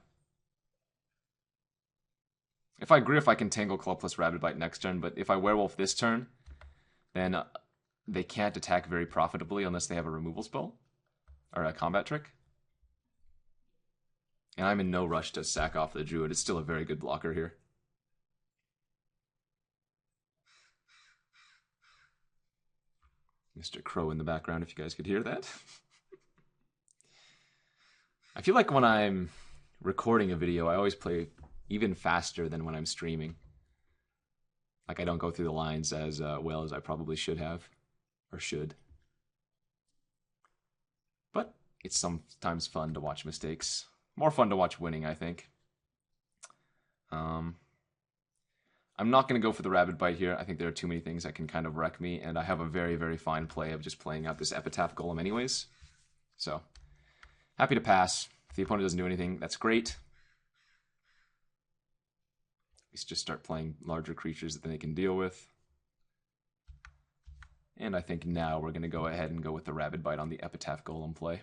S1: If I Griff, I can Tangle Claw plus Rabid Bite next turn, but if I Werewolf this turn, then they can't attack very profitably unless they have a removal spell or a combat trick. And I'm in no rush to sack off the Druid. It's still a very good blocker here. Mr. Crow in the background, if you guys could hear that. I feel like when I'm recording a video, I always play even faster than when I'm streaming. Like, I don't go through the lines as well as I probably should have, or should. But it's sometimes fun to watch mistakes. More fun to watch winning, I think. I'm not going to go for the Rabid Bite here. I think there are too many things that can kind of wreck me, and I have a very, very fine play of just playing out this Epitaph Golem anyways. So, happy to pass. If the opponent doesn't do anything, that's great. Let's just start playing larger creatures that they can deal with. And I think now we're going to go ahead and go with the Rabid Bite on the Epitaph Golem play.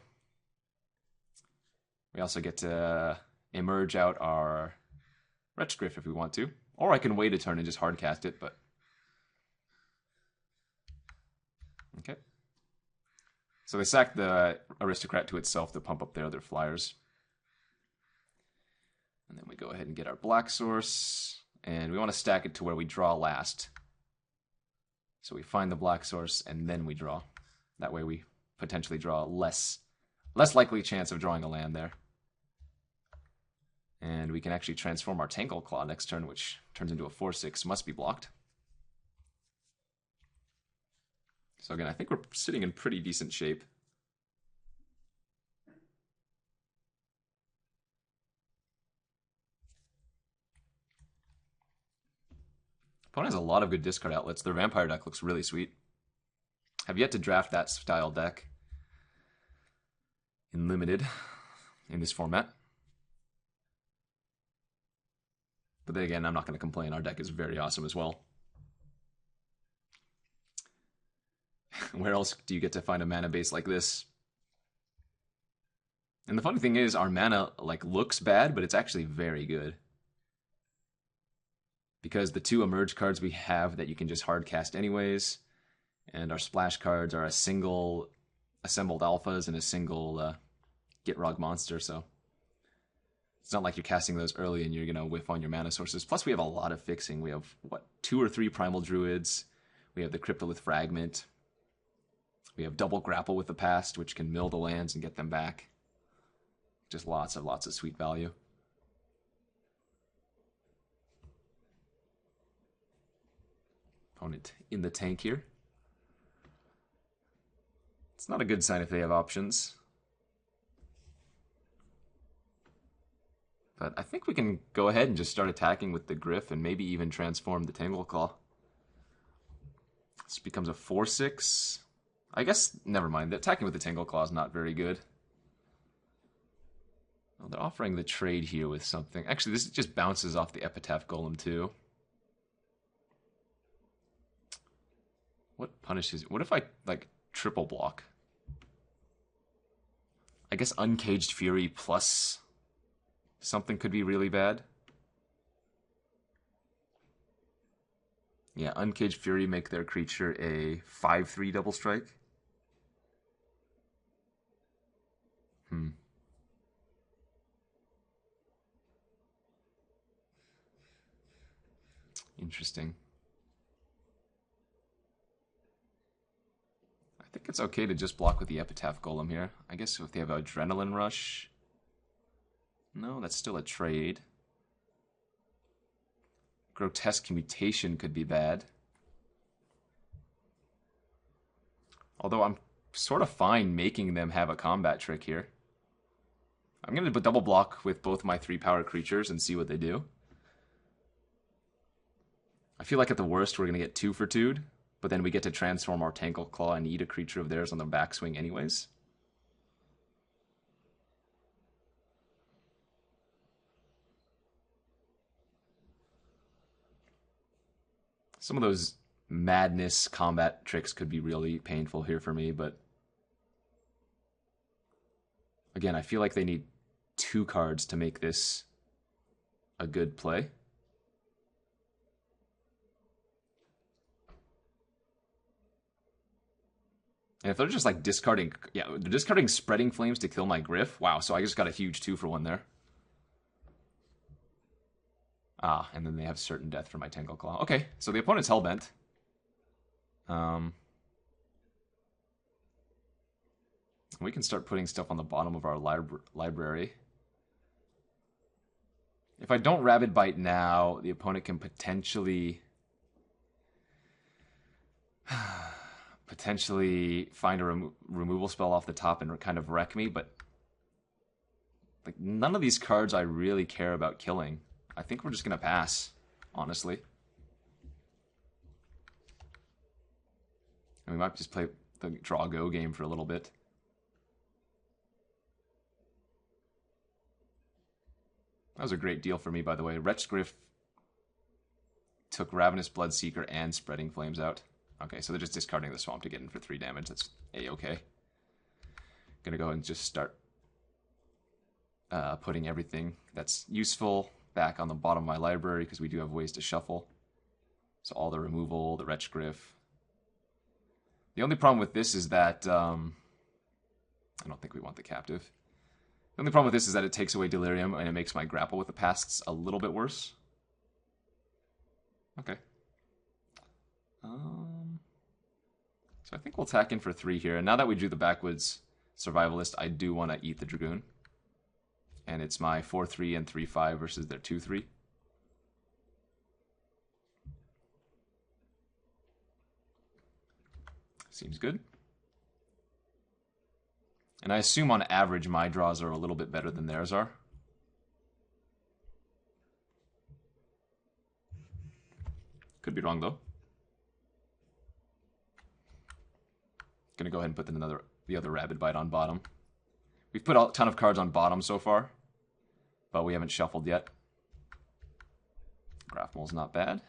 S1: We also get to emerge out our Wretch Griff if we want to. Or I can wait a turn and just hardcast it, but... Okay. So they sack the Aristocrat to itself to pump up their other flyers. And then we go ahead and get our black source. And we want to stack it to where we draw last. So we find the black source and then we draw. That way we potentially draw less likely chance of drawing a land there. And we can actually transform our Tangle Claw next turn, which turns into a 4/6, must be blocked. So again, I think we're sitting in pretty decent shape. Opponent has a lot of good discard outlets. Their Vampire deck looks really sweet. Have yet to draft that style deck in limited in this format. But then again, I'm not going to complain. Our deck is very awesome as well. Where else do you get to find a mana base like this? And the funny thing is, our mana looks bad, but it's actually very good. Because the 2 emerge cards we have that you can just hard cast anyways, and our splash cards are a single assembled alphas and a single Gitrog monster, so it's not like you're casting those early and you're going to whiff on your mana sources. Plus, we have a lot of fixing. We have, 2 or 3 Primal Druids. We have the Cryptolith Fragment. We have double Grapple with the Past, which can mill the lands and get them back. Just lots of sweet value. Opponent in the tank here. It's not a good sign if they have options. But I think we can go ahead and just start attacking with the Gryph and maybe even transform the Tangleclaw. This becomes a 4/6. I guess, never mind. The attacking with the Tangleclaw is not very good. Well, they're offering the trade here with something. Actually, this just bounces off the Epitaph Golem too. What punishes? What if I, triple block? I guess Uncaged Fury plus something could be really bad. Yeah, Uncaged Fury make their creature a 5/3 double strike. Interesting. I think it's okay to just block with the Epitaph Golem here. I guess if they have Adrenaline Rush... No, that's still a trade. Grotesque Mutation could be bad. Although I'm sort of fine making them have a combat trick here. I'm going to double block with both my 3-power creatures and see what they do. I feel like at the worst we're going to get 2 for 2'd, but then we get to transform our Tangleclaw and eat a creature of theirs on the backswing anyways. Some of those madness combat tricks could be really painful here for me, but again, I feel like they need 2 cards to make this a good play. And if they're just discarding, they're discarding Spreading Flames to kill my Gryph. Wow, so I just got a huge 2 for 1 there. Ah, and then they have Certain Death for my Tangleclaw. Okay, so the opponent's Hellbent. We can start putting stuff on the bottom of our library. If I don't Rabid Bite now, the opponent can potentially find a removal spell off the top and kind of wreck me, but none of these cards I really care about killing. I think we're just going to pass, honestly. And we might just play the draw-go game for a little bit. That was a great deal for me, by the way. Wretched Gryph took Ravenous Bloodseeker and Spreading Flames out. Okay, so they're just discarding the Swamp to get in for 3 damage. That's A-okay. Gonna go and just start putting everything that's useful back on the bottom of my library, because we do have ways to shuffle. So all the removal, the Wretched Gryph. The only problem with this is that... I don't think we want the Captive. The only problem with this is that it takes away Delirium, and it makes my Grapple with the Pasts a little bit worse. Okay. So I think we'll tack in for 3 here. And now that we drew the Backwoods Survivalist, I do want to eat the Dragoon. And it's my 4/3 and 3/5 versus their 2/3. Seems good. And I assume on average my draws are a little bit better than theirs are. Could be wrong though. Gonna go ahead and put the other Rabid Bite on bottom. We've put a ton of cards on bottom so far, but we haven't shuffled yet. Graph-Mole's not bad.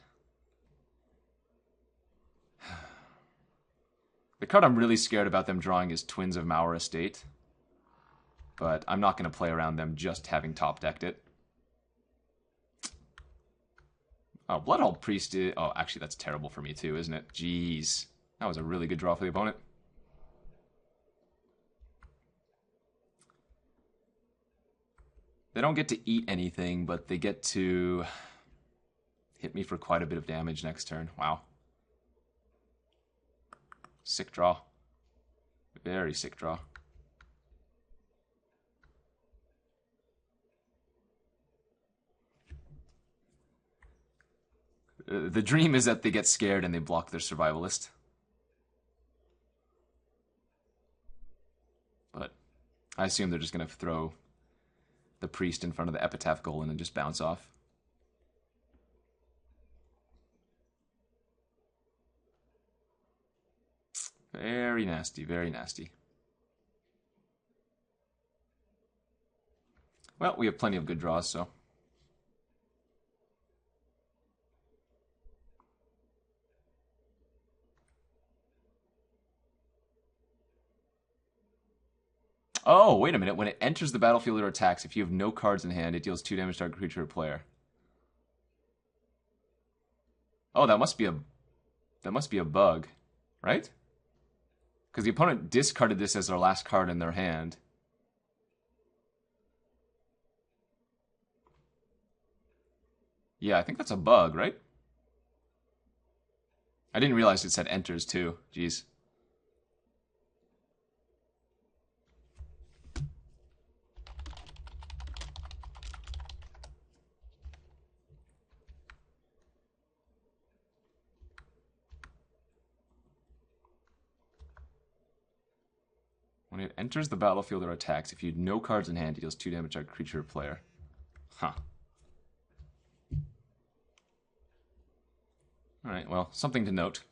S1: The card I'm really scared about them drawing is Twins of Mauer Estate, but I'm not going to play around them just having top-decked it. Oh, Bloodhall Priest is... Oh, actually, that's terrible for me too, isn't it? Jeez. That was a really good draw for the opponent. They don't get to eat anything, but they get to hit me for quite a bit of damage next turn. Wow. Sick draw. Very sick draw. The dream is that they get scared and they block their survivalist. But I assume they're just going to throw the priest in front of the epitaph golem and just bounce off. Very nasty, very nasty. Well, we have plenty of good draws, so. Oh, wait a minute. When it enters the battlefield or attacks, if you have no cards in hand, it deals 2 damage to target creature or player. Oh, that must be a bug, right? Because the opponent discarded this as their last card in their hand. Yeah, I think that's a bug, right? I didn't realize it said enters too. Jeez. When it enters the battlefield or attacks, if you have no cards in hand, it deals 2 damage to a creature or player. Huh. Alright, well, something to note.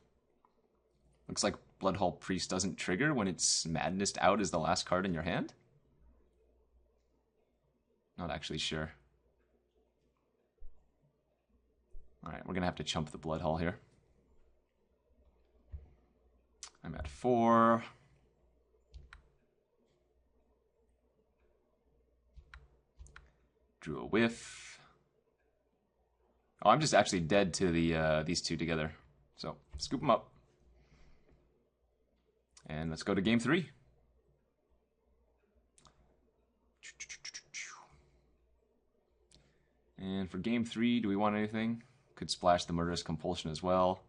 S1: Looks like Bloodhall Priest doesn't trigger when it's Madnessed out as the last card in your hand? Not actually sure. Alright, we're gonna have to chump the Bloodhall here. I'm at 4. Drew a whiff. Oh, I'm just actually dead to the these two together. So, scoop them up. And let's go to game 3. And for game 3, do we want anything? Could splash the Murderous Compulsion as well.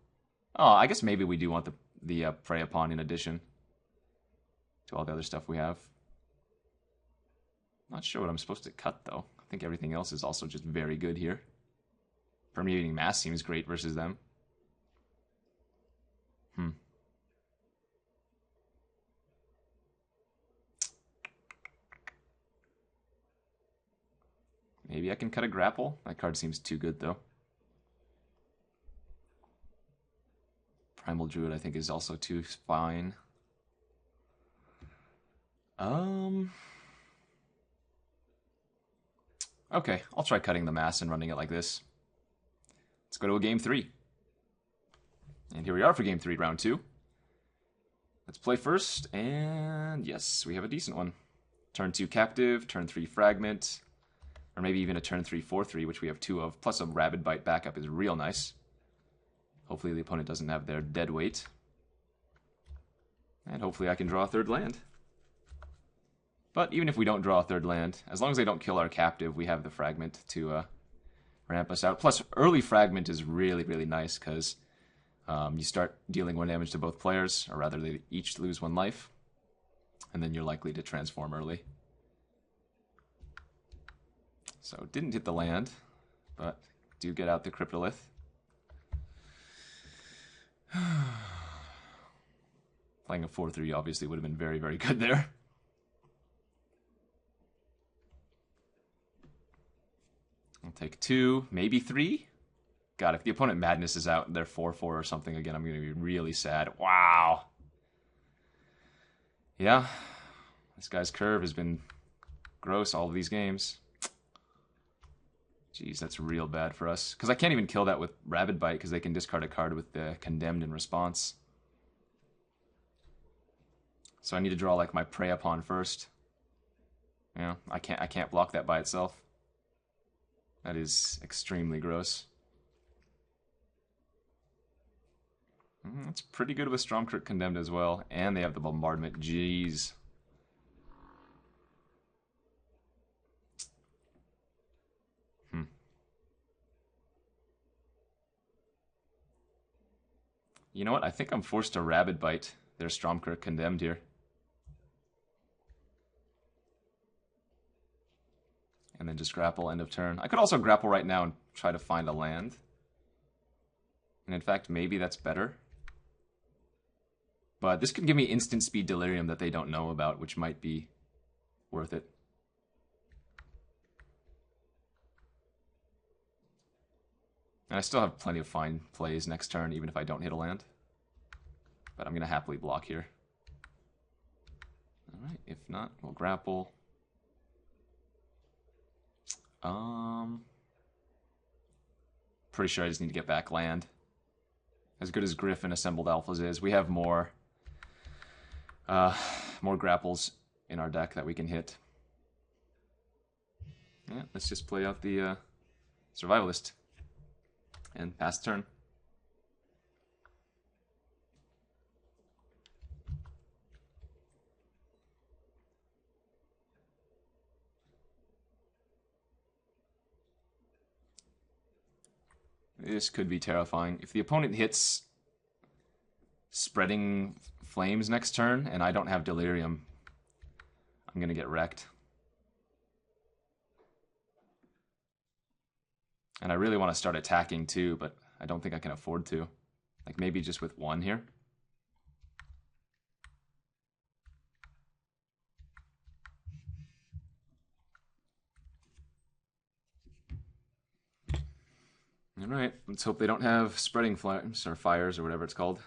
S1: Oh, I guess maybe we do want the Prey Upon in addition to all the other stuff we have. Not sure what I'm supposed to cut, though. I think everything else is also just very good here. Permeating Mass seems great versus them. Maybe I can cut a Grapple. That card seems too good, though. Primal Druid, I think, is also too fine. Okay, I'll try cutting the Mass and running it like this. Let's go to a game 3. And here we are for game 3, round 2. Let's play first, and yes, we have a decent one. Turn 2 Captive, turn 3 Fragment, or maybe even a turn 3 4/3, which we have 2 of, plus a Rabid Bite backup is real nice. Hopefully the opponent doesn't have their dead weight. And hopefully I can draw a 3rd land. But even if we don't draw a 3rd land, as long as they don't kill our Captive, we have the Fragment to ramp us out. Plus, early Fragment is really, really nice, because you start dealing 1 damage to both players, or rather they each lose 1 life, and then you're likely to transform early. So, didn't hit the land, but do get out the Cryptolith. Playing a 4/3 obviously would have been very, very good there. I'll take 2, maybe 3. God, if the opponent Madness is out and they're 4/4 or something again, I'm going to be really sad. Wow. Yeah, this guy's curve has been Gross, all of these games. Jeez, that's real bad for us. Because I can't even kill that with Rabid Bite, because they can discard a card with the Condemned in response. So I need to draw like my Prey Upon first. Yeah, I can't block that by itself. That is extremely gross. It's pretty good with Stormcrypt Condemned as well. And they have the Bombardment. Jeez. You know what? I think I'm forced to Rabid Bite their Stormcrypt Condemned here. And then just grapple end of turn. I could also grapple right now and try to find a land. And in fact, maybe that's better. But this could give me instant speed Delirium that they don't know about, which might be worth it. And I still have plenty of fine plays next turn, even if I don't hit a land. But I'm going to happily block here. Alright, if not, we'll grapple. Pretty sure I just need to get back land. As good as Griff and Assembled Alphas is, we have more grapples in our deck that we can hit. Yeah, let's just play out the Survivalist and pass turn. This could be terrifying. If the opponent hits Spreading Flames next turn and I don't have Delirium, I'm going to get wrecked. And I really want to start attacking too, but I don't think I can afford to. Like maybe just with one here. Alright, let's hope they don't have Spreading Flames or Fires or whatever it's called.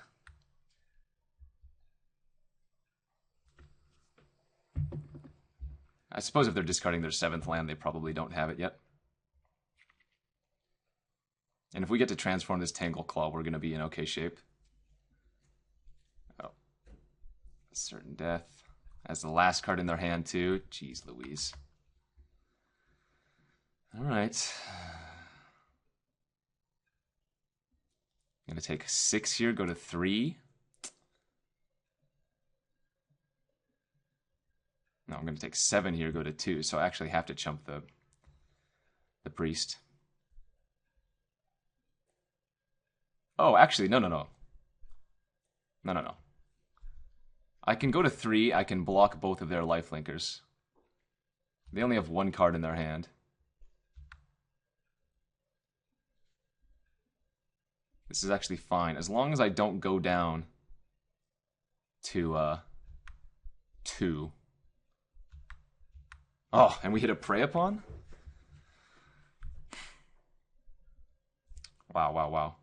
S1: I suppose if they're discarding their 7th land, they probably don't have it yet. And if we get to transform this Tangle Claw, we're going to be in okay shape. Oh. Certain Death. As the last card in their hand, too. Jeez Louise. Alright. I'm going to take 6 here, go to 3. No, I'm going to take 7 here, go to 2. So I actually have to chump the Priest. Oh, actually, no. No. I can go to 3, I can block both of their lifelinkers. They only have 1 card in their hand. This is actually fine, as long as I don't go down to 2. Oh, and we hit a Prey Upon? Wow.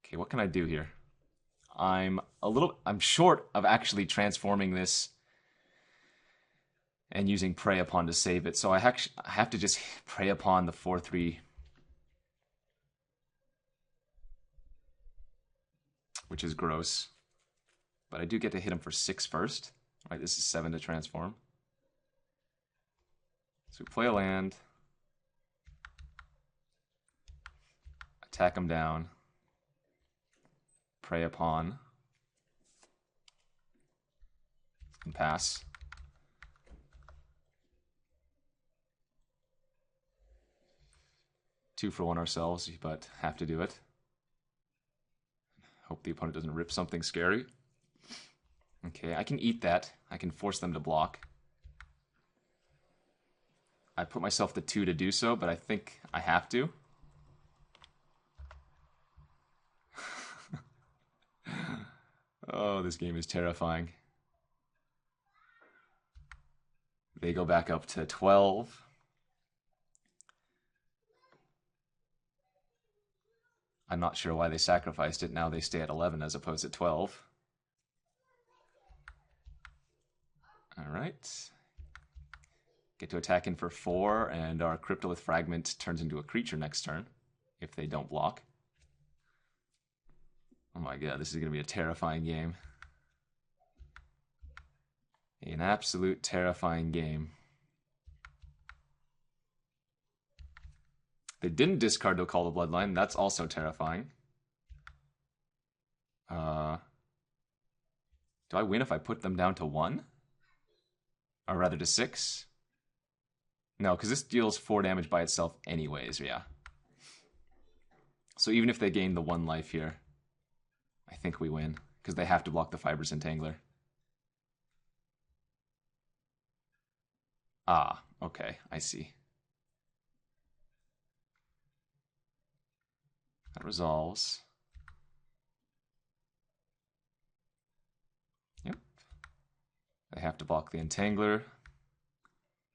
S1: Okay, what can I do here? I'm short of actually transforming this and using Prey Upon to save it, so I have to just Prey Upon the 4/3, which is gross. But I do get to hit him for 6 first. All right, this is 7 to transform. So we play a land, attack him down, Prey Upon, and pass. Two for 1 ourselves, but have to do it. Hope the opponent doesn't rip something scary. Okay, I can eat that. I can force them to block. I put myself to 2 to do so, but I think I have to. Oh, this game is terrifying. They go back up to 12. I'm not sure why they sacrificed it. Now they stay at 11 as opposed to 12. All right. Get to attack in for 4, and our Cryptolith Fragment turns into a creature next turn, if they don't block. Oh my god, this is going to be a terrifying game. An absolute terrifying game. They didn't discard to Call the Bloodline. That's also terrifying. Do I win if I put them down to 1? Or rather to 6? No, because this deals 4 damage by itself anyways, yeah. So even if they gain the 1 life here, I think we win. Because they have to block the Fibrous Entangler. Ah, okay, I see. That resolves. Yep. They have to block the Entangler.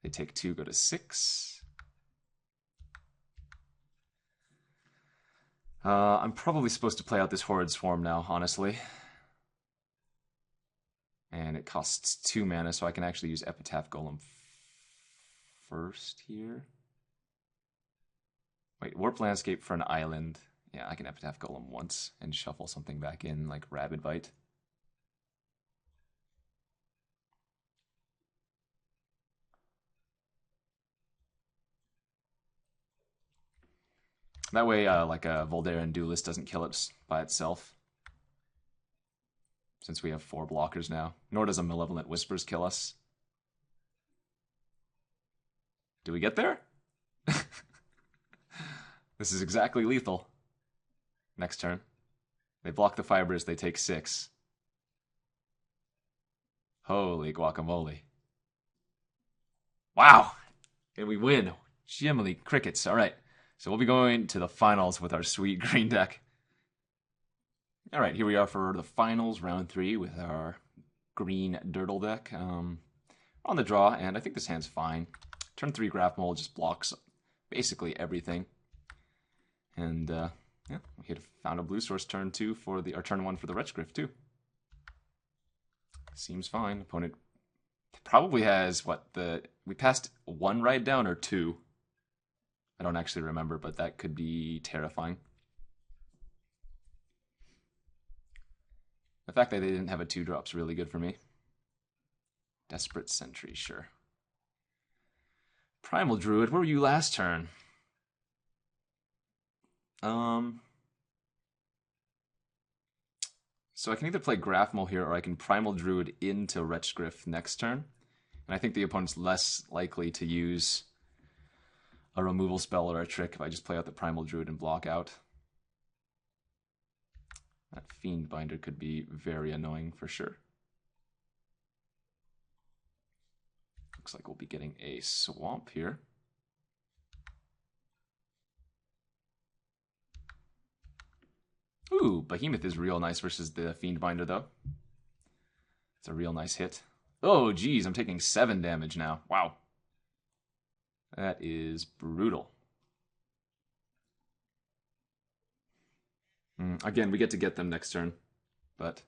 S1: They take 2, go to 6. I'm probably supposed to play out this Horrid Swarm now, honestly. And it costs 2 mana, so I can actually use Epitaph Golem first here. Wait, Warp Landscape for an island. Yeah, I can Epitaph Golem once and shuffle something back in, like Rabid Bite. That way, like a Voldaren Duelist doesn't kill it by itself. Since we have 4 blockers now. Nor does a Malevolent Whispers kill us. Do we get there? This is exactly lethal. Next turn. They block the Fibers, they take 6. Holy guacamole. Wow! And we win. Jiminy crickets. Alright. So we'll be going to the finals with our sweet green deck. Alright, here we are for the finals, round 3, with our green Dirtle deck. On the draw, and I think this hand's fine. Turn 3 Graph Mole just blocks basically everything. And, yeah, we hit found a blue source turn 2 for the, or turn 1 for the Wretchgriff too. Seems fine. Opponent probably has, what, we passed 1 ride down or 2? I don't actually remember, but that could be terrifying. The fact that they didn't have a 2-drop's really good for me. Desperate Sentry, sure. Primal Druid, where were you last turn? So I can either play Graph-Mole here, or I can Primal Druid into Wretchgriff next turn. And I think the opponent's less likely to use a removal spell or a trick if I just play out the Primal Druid and block out. That Fiend Binder could be very annoying for sure. Looks like we'll be getting a Swamp here. Ooh, Behemoth is real nice versus the Fiend Binder though. It's a real nice hit. Oh geez, I'm taking 7 damage now. Wow. That is brutal. Again, we get them next turn, but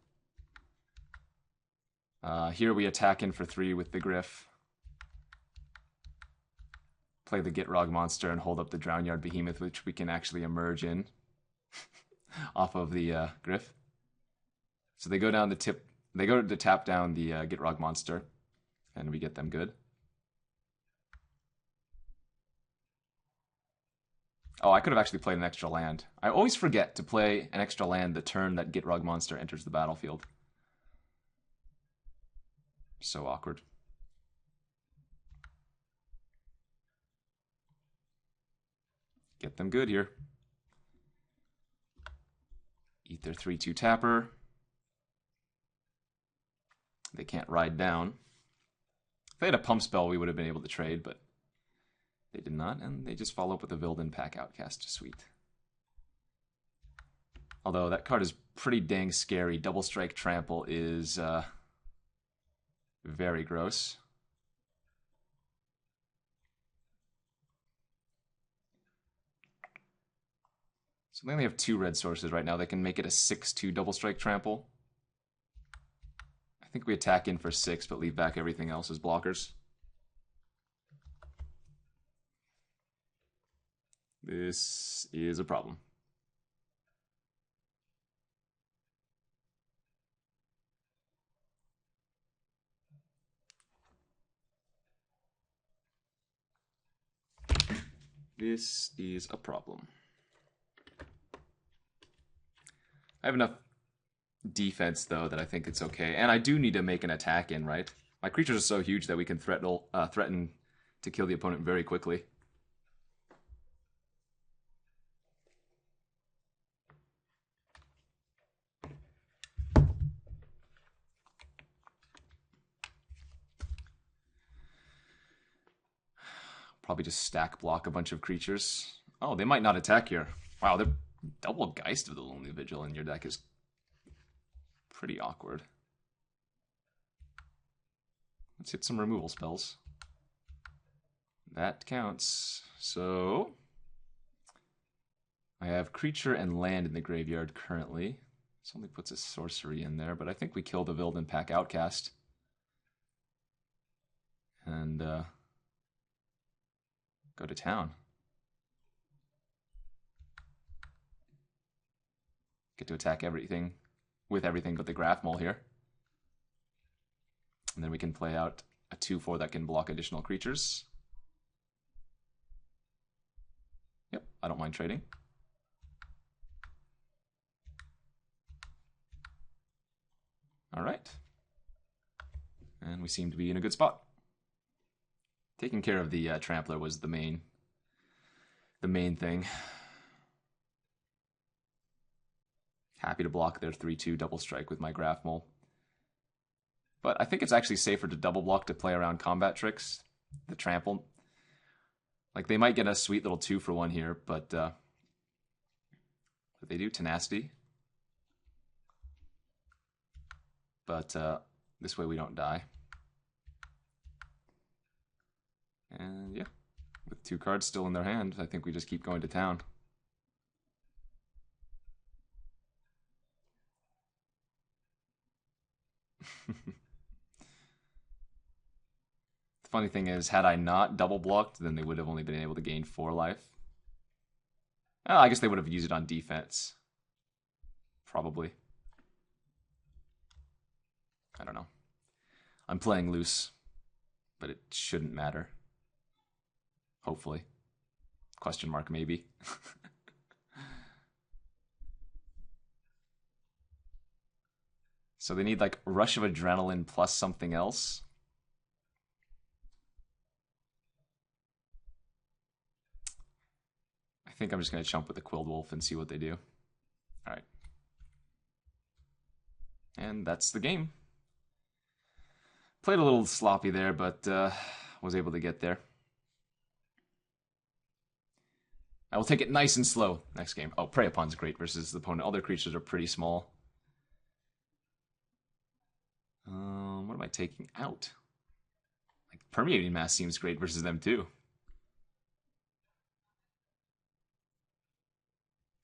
S1: here we attack in for 3 with the Griff. Play the Gitrog monster and hold up the Drownyard Behemoth, which we can actually emerge in off of the Griff. So they go down the tip. They go to tap down the Gitrog monster, and we get them good. Oh, I could have actually played an extra land. I always forget to play an extra land the turn that Gitrog monster enters the battlefield. So awkward. Get them good here. Eat their 3/2 tapper. They can't ride down. If they had a pump spell, we would have been able to trade, but they did not, and they just follow up with a Vildan Pack Outcast. Sweet. Although that card is pretty dang scary. Double Strike Trample is very gross. So they only have 2 red sources right now. They can make it a 6/2 Double Strike Trample. I think we attack in for 6, but leave back everything else as blockers. This is a problem. This is a problem. I have enough defense, though, that I think it's okay. And I do need to make an attack in, right? My creatures are so huge that we can threaten to kill the opponent very quickly. Probably just stack block a bunch of creatures. Oh, they might not attack here. Wow, they're double Geist of the Lonely Vigil in your deck is pretty awkward. Let's hit some removal spells. That counts. So I have creature and land in the graveyard currently. This only puts a sorcery in there, but I think we kill the Vildan Pack Outcast. And go to town. Get to attack everything with everything but the Graph Mole here. And then we can play out a 2/4 that can block additional creatures. Yep, I don't mind trading. All right. And we seem to be in a good spot. Taking care of the Trampler was the main thing. Happy to block their 3/2 double strike with my Graph Mole. But I think it's actually safer to double block to play around combat tricks. The Trample. Like, they might get a sweet little 2-for-1 here, but they do Tenacity. But this way we don't die. And yeah, with 2 cards still in their hand, I think we just keep going to town. The funny thing is, had I not double blocked, then they would have only been able to gain 4 life. Well, I guess they would have used it on defense. Probably. I don't know. I'm playing loose, but it shouldn't matter. Hopefully. Question mark, maybe. So they need like Rush of Adrenaline plus something else. I think I'm just going to chump with the Quilled Wolf and see what they do. All right. And that's the game. Played a little sloppy there, but was able to get there. I will take it nice and slow next game. Oh, Prey Upon's great versus the opponent. Other creatures are pretty small. What am I taking out? Like, Permeating Mass seems great versus them too.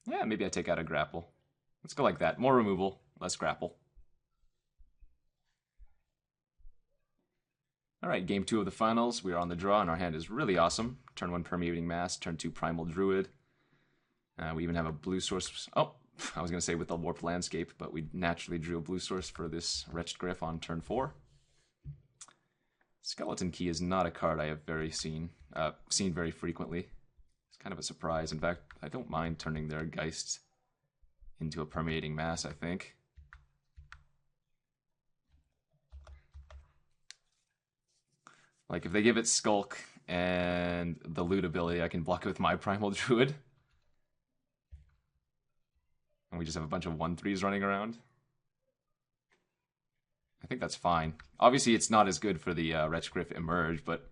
S1: Yeah, maybe I take out a Grapple. Let's go like that. More removal, less Grapple. Alright, game 2 of the finals. We are on the draw, and our hand is really awesome. Turn 1 Permeating Mass, turn 2 Primal Druid. We even have a blue source. Oh, I was going to say with the Warped Landscape, but we naturally drew a blue source for this Wretched Gryff on turn 4. Skeleton Key is not a card I have seen very frequently. It's kind of a surprise. In fact, I don't mind turning their Geist into a Permeating Mass, I think. Like, if they give it Skulk and the Loot ability, I can block it with my Primal Druid. And we just have a bunch of 1/3s running around. I think that's fine. Obviously, it's not as good for the Wretched Gryff Emerge, but...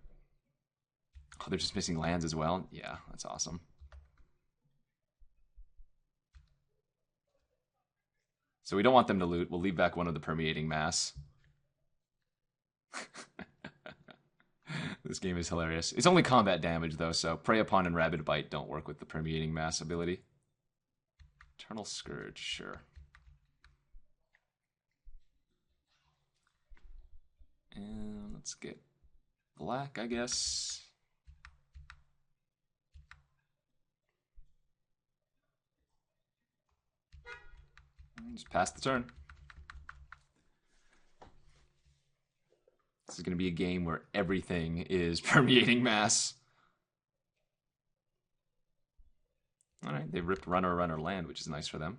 S1: Oh, they're just missing lands as well? Yeah, that's awesome. So we don't want them to loot. We'll leave back one of the Permeating Mass. This game is hilarious. It's only combat damage, though, so Prey Upon and Rabid Bite don't work with the Permeating Mass ability. Eternal Scourge, sure. And let's get black, I guess. Just pass the turn. This is going to be a game where everything is permeating mass. Alright, they've ripped runner land, which is nice for them.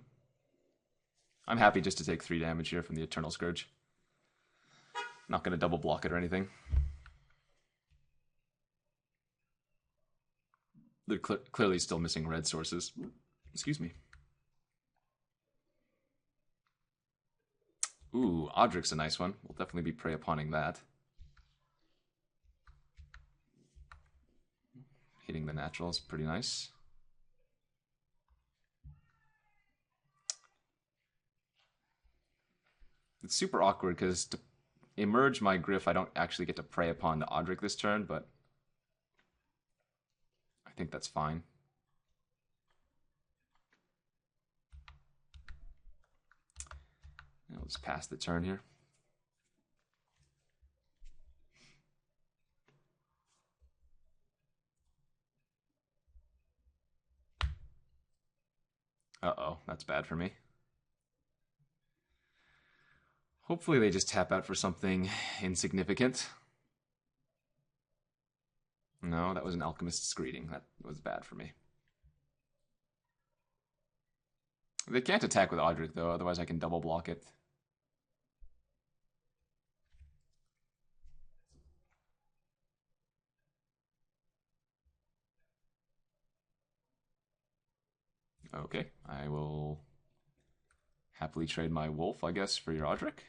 S1: I'm happy just to take 3 damage here from the Eternal Scourge. Not going to double block it or anything. They're clearly still missing red sources. Excuse me. Ooh, Audric's a nice one. We'll definitely be prey uponing that. Hitting the natural is pretty nice. It's super awkward because to emerge my Griff, I don't actually get to prey upon the Audric this turn, but I think that's fine. I'll just pass the turn here. Uh-oh, that's bad for me. Hopefully they just tap out for something insignificant. No, that was an Alchemist's Greeting. That was bad for me. They can't attack with Audric, though, otherwise I can double block it. Okay, I will happily trade my Wolf, I guess, for your Audric.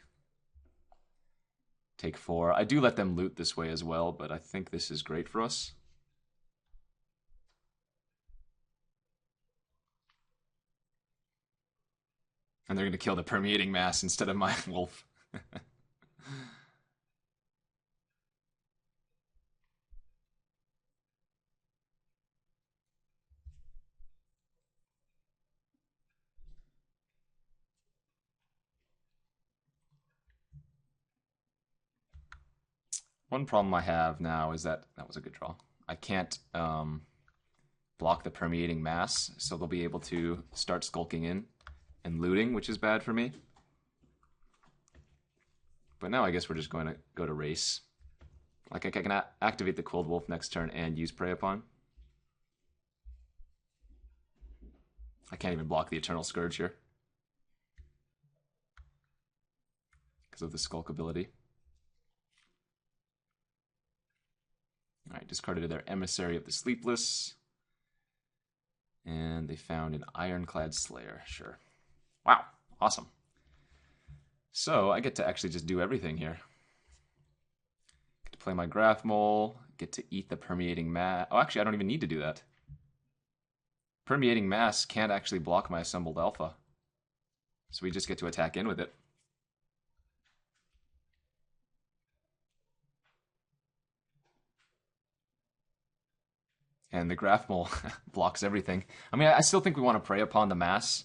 S1: Take 4. I do let them loot this way as well, but I think this is great for us. And they're going to kill the Permeating Mass instead of my Wolf. One problem I have now is that was a good draw. I can't block the Permeating Mass, so they'll be able to start skulking in and looting, which is bad for me. But now I guess we're just going to go to race. Like I can activate the Cold Wolf next turn and use Prey Upon. I can't even block the Eternal Scourge here because of the Skulk ability. Alright, discarded their Emissary of the Sleepless. And they found an Ironclad Slayer. Sure. Wow, awesome. So I get to actually just do everything here. Get to play my Grathmole, get to eat the Permeating Mass. Oh, actually, I don't even need to do that. Permeating Mass can't actually block my Assembled Alpha. So we just get to attack in with it. And the Grathmole blocks everything. I mean, I still think we want to prey upon the Mass.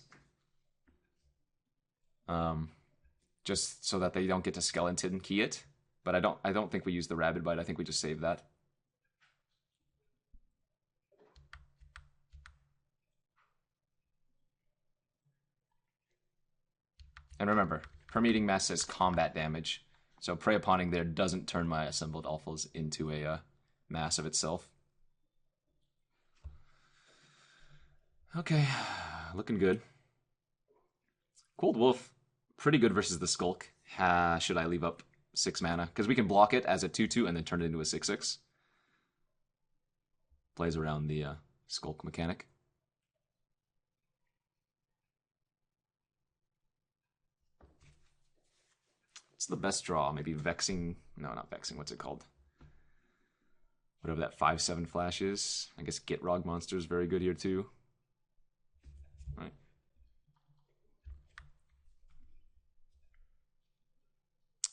S1: Just so that they don't get to Skeleton Key it. But I don't think we use the Rabid Bite. I think we just save that. And remember, Permeating Mass says combat damage. So prey uponing there doesn't turn my Assembled Alphas into a mass of itself. Okay, looking good. Cold Wolf, pretty good versus the Skulk. Should I leave up 6 mana? Because we can block it as a 2/2 and then turn it into a 6/6. Plays around the Skulk mechanic. What's the best draw? Maybe Vexing? No, not Vexing. What's it called? Whatever that 5/7 flash is. I guess Gitrog Monster is very good here too. Right.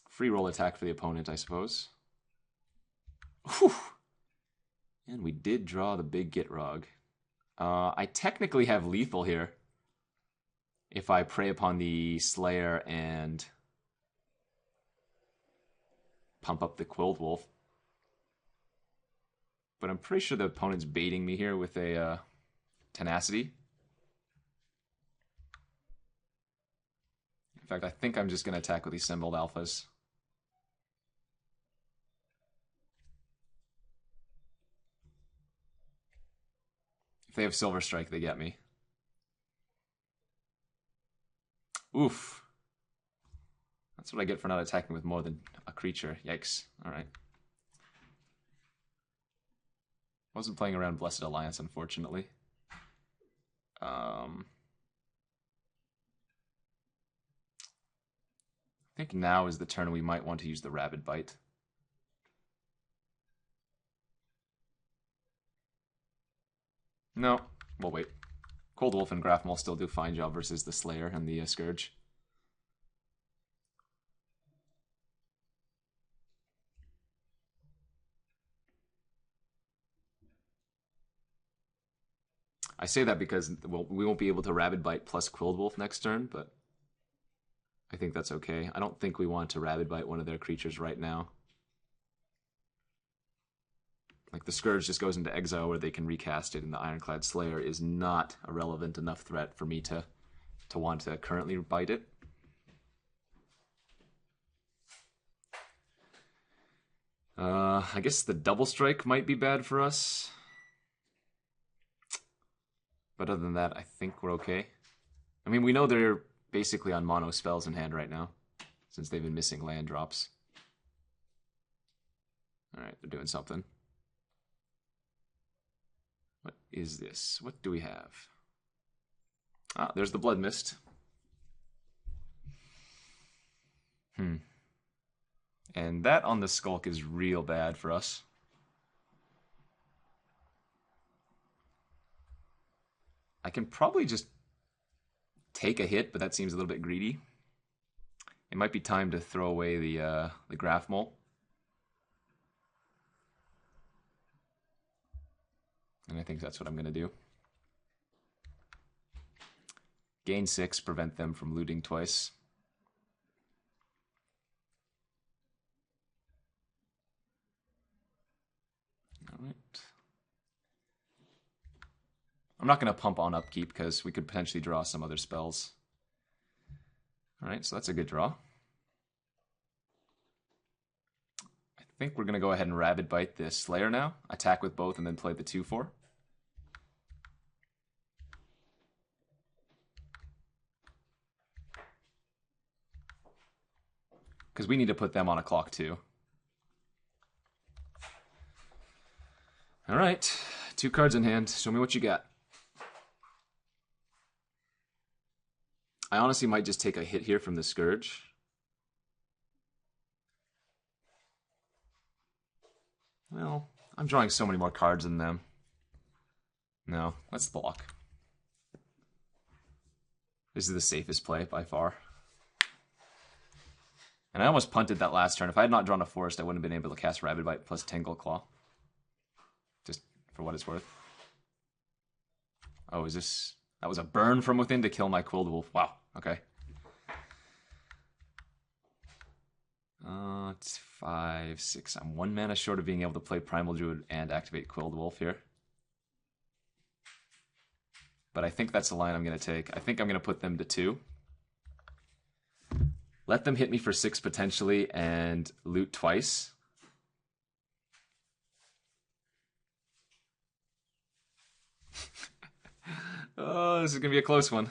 S1: Free roll attack for the opponent, I suppose. Whew. And we did draw the big Gitrog. I technically have lethal here. If I prey upon the Slayer and pump up the Cold Wolf. But I'm pretty sure the opponent's baiting me here with a Tenacity. In fact, I think I'm just going to attack with assembled alphas. If they have Silver Strike, they get me. Oof. That's what I get for not attacking with more than a creature. Yikes. Alright. Wasn't playing around Blessed Alliance, unfortunately. I think now is the turn we might want to use the Rabid Bite. No, we'll wait. Cold Wolf and Grafmaul still do a fine job versus the Slayer and the Scourge. I say that because we won't be able to Rabid Bite plus Cold Wolf next turn, but I think that's okay. I don't think we want to Rabid Bite one of their creatures right now. Like, the Scourge just goes into exile where they can recast it, and the Ironclad Slayer is not a relevant enough threat for me to want to currently bite it. I guess the Double Strike might be bad for us. But other than that, I think we're okay. I mean, we know they're basically on mono spells in hand right now, since they've been missing land drops. Alright, they're doing something. What is this? What do we have? Ah, there's the Blood Mist. And that on the Skulk is real bad for us. I can probably just take a hit, but that seems a little bit greedy. It might be time to throw away the Grafmaul. And I think that's what I'm going to do. Gain 6, prevent them from looting twice. Alright. I'm not going to pump on upkeep because we could potentially draw some other spells. Alright, so that's a good draw. I think we're going to go ahead and Rabid Bite this Slayer now. Attack with both and then play the 2/4. Because we need to put them on a clock too. Alright, 2 cards in hand. Show me what you got. I honestly might just take a hit here from the Scourge. Well, I'm drawing so many more cards than them. No, let's block. This is the safest play by far. And I almost punted that last turn. If I had not drawn a forest, I wouldn't have been able to cast Rabid Bite plus Tangle Claw. Just for what it's worth. Oh, is this... That was a burn from within to kill my Quilled Wolf. Wow, okay. It's 5, 6. I'm 1 mana short of being able to play Primal Druid and activate Quilled Wolf here. But I think that's the line I'm going to take. I think I'm going to put them to 2. Let them hit me for 6 potentially and loot twice. Oh, this is going to be a close one.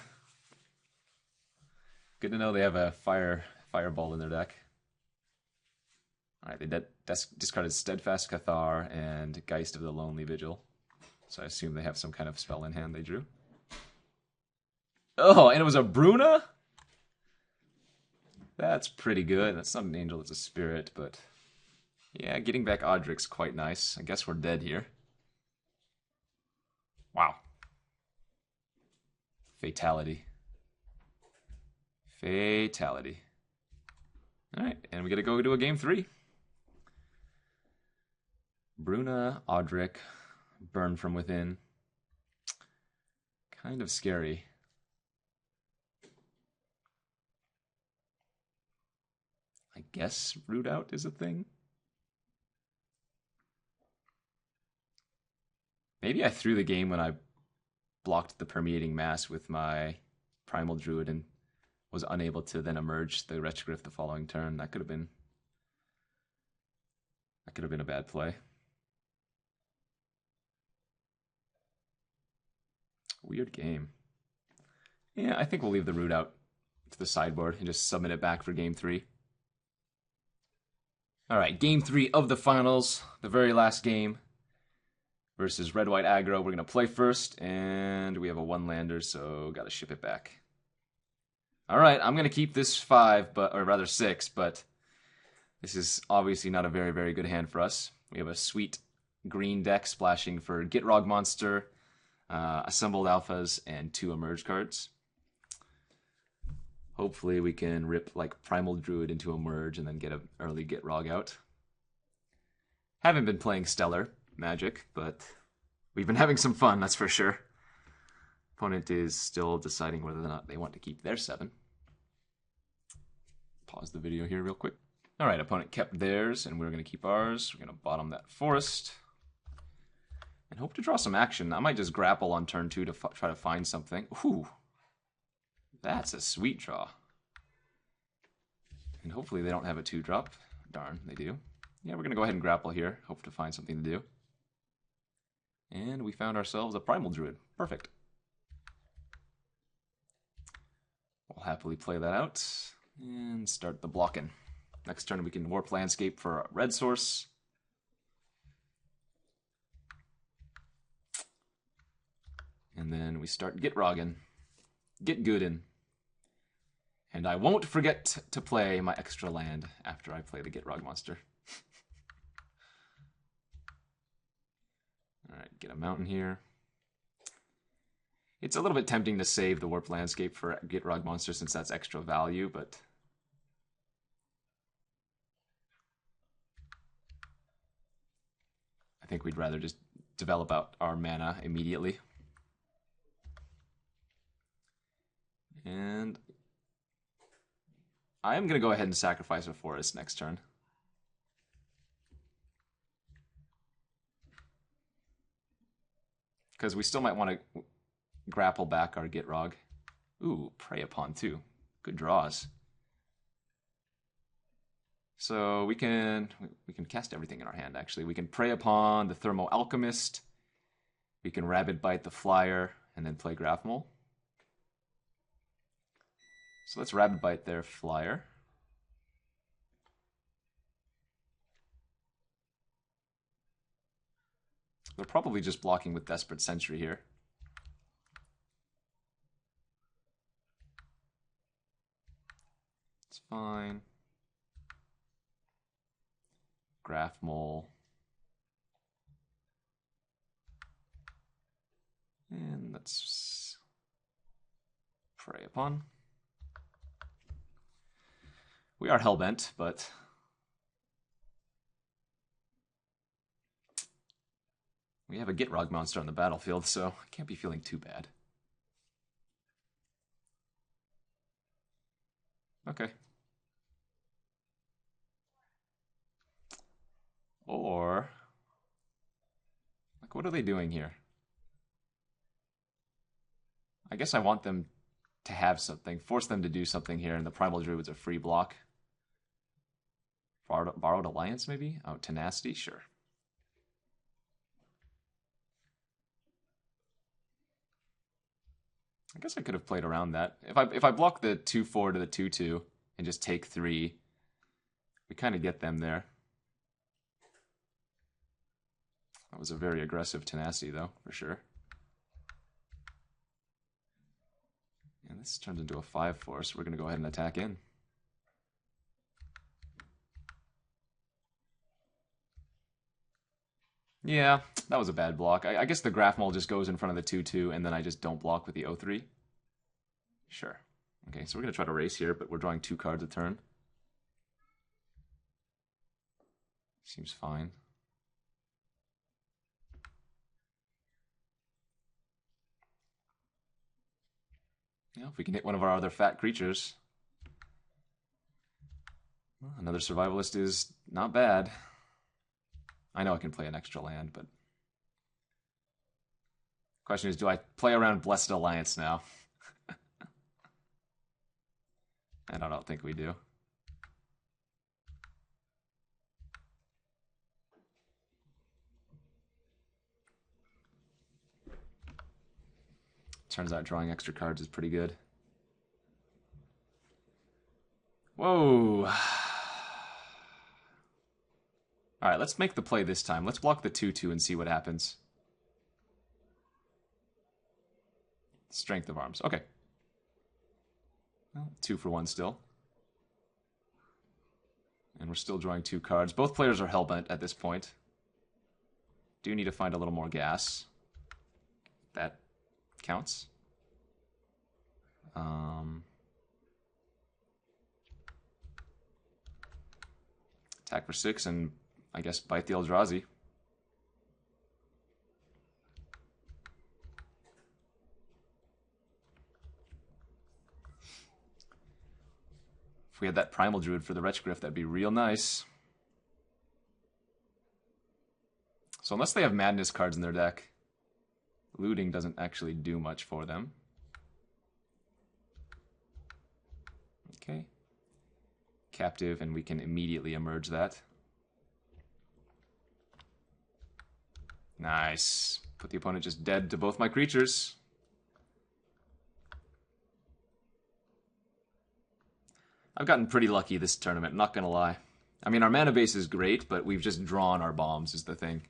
S1: Good to know they have a fireball in their deck. Alright, they discarded Steadfast Cathar and Geist of the Lonely Vigil. So I assume they have some kind of spell in hand they drew. Oh, and it was a Bruna? That's pretty good. That's not an angel, it's a spirit, but... Yeah, getting back Audric's quite nice. I guess we're dead here. Wow. Fatality. Fatality. Alright, and we gotta go to a game 3. Bruna, Audric, Burn from Within. Kind of scary. I guess Root Out is a thing. Maybe I threw the game when I blocked the Permeating Mass with my Primal Druid and was unable to then emerge the Wretchgriff the following turn. That could have been a bad play. Weird game. Yeah, I think we'll leave the root out to the sideboard and just submit it back for game 3. All right, game 3 of the finals, the very last game versus red-white aggro. We're going to play first, and we have a 1-lander, so got to ship it back. All right, I'm going to keep this 5, or rather 6, but this is obviously not a very, very good hand for us. We have a sweet green deck splashing for Gitrog Monster, Assembled Alphas, and 2 Emerge cards. Hopefully we can rip like Primal Druid into Emerge and then get an early Gitrog out. Haven't been playing Stellar Magic, but we've been having some fun, that's for sure. Opponent is still deciding whether or not they want to keep their 7. Pause the video here real quick. All right, opponent kept theirs, and we're going to keep ours. We're going to bottom that forest. And hope to draw some action. I might just grapple on turn 2 to try to find something. Ooh, that's a sweet draw. And hopefully they don't have a 2-drop. Darn, they do. Yeah, we're going to go ahead and grapple here. Hope to find something to do. And we found ourselves a Primal Druid. Perfect. We'll happily play that out and start the blocking. Next turn we can Warp Landscape for a red source. And then we start Gitrogging. Get Goodin. And I won't forget to play my extra land after I play the Gitrog monster. Alright, get a mountain here. It's a little bit tempting to save the Warp Landscape for Gitrog monster since that's extra value, but I think we'd rather just develop out our mana immediately. And I am going to go ahead and sacrifice a forest next turn. Because we still might want to grapple back our Gitrog. Ooh, Prey Upon too. Good draws. So we can cast everything in our hand, actually. We can Prey Upon the Thermo Alchemist. We can Rabid Bite the Flyer, and then play Grafmole. So let's Rabid Bite their Flyer. They're probably just blocking with Desperate Sentry here. It's fine. Grafmole. And let's Prey Upon. We are Hellbent, but we have a Gitrog monster on the battlefield, so I can't be feeling too bad. Okay. Or, like, what are they doing here? I guess I want them to have something, force them to do something here, and the Primal Druid's a free block. Borrowed Alliance, maybe? Oh, Tenacity? Sure. I guess I could have played around that. If I block the 2/4 to the 2/2 and just take 3, we kind of get them there. That was a very aggressive Tenacity, though, for sure. And this turns into a 5/4, so we're going to go ahead and attack in. Yeah, that was a bad block. I guess the Grafmole just goes in front of the 2/2, and then I just don't block with the 0/3. Sure. Okay, so we're going to try to race here, but we're drawing 2 cards a turn. Seems fine. Yeah, if we can hit one of our other fat creatures. Well, another Survivalist is not bad. I know I can play an extra land, but question is, do I play around Blessed Alliance now? And I don't think we do. Turns out drawing extra cards is pretty good. Whoa. Alright, let's make the play this time. Let's block the 2-2 and see what happens. Strength of arms. Okay. Well, 2 for 1 still. And we're still drawing 2 cards. Both players are hellbent at this point. Do need to find a little more gas. That counts. Attack for 6 and I guess bite the Eldrazi. If we had that Primal Druid for the Wretch Griff, that'd be real nice. So unless they have Madness cards in their deck, looting doesn't actually do much for them. Okay. Captive, and we can immediately emerge that. Nice. Put the opponent just dead to both my creatures. I've gotten pretty lucky this tournament, not gonna lie. I mean, our mana base is great, but we've just drawn our bombs is the thing.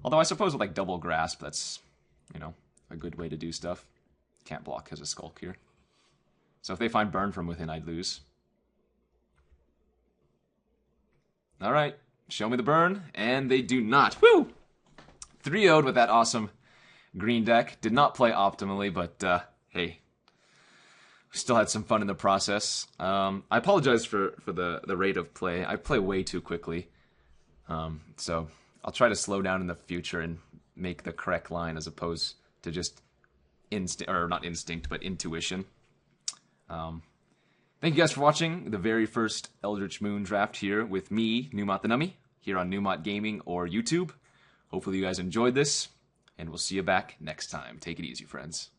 S1: Although I suppose with like double grasp, that's, you know, a good way to do stuff. Can't block because of Skulk here. So if they find Burn from Within, I'd lose. Alright, show me the burn, and they do not. Woo! 3-0'd with that awesome green deck. Did not play optimally, but hey, we still had some fun in the process. I apologize for the rate of play. I play way too quickly. So I'll try to slow down in the future and make the correct line as opposed to just not instinct, but intuition. Thank you guys for watching the very first Eldritch Moon draft here with me, Numot the Nummy, here on Numot Gaming or YouTube. Hopefully you guys enjoyed this, and we'll see you back next time. Take it easy, friends.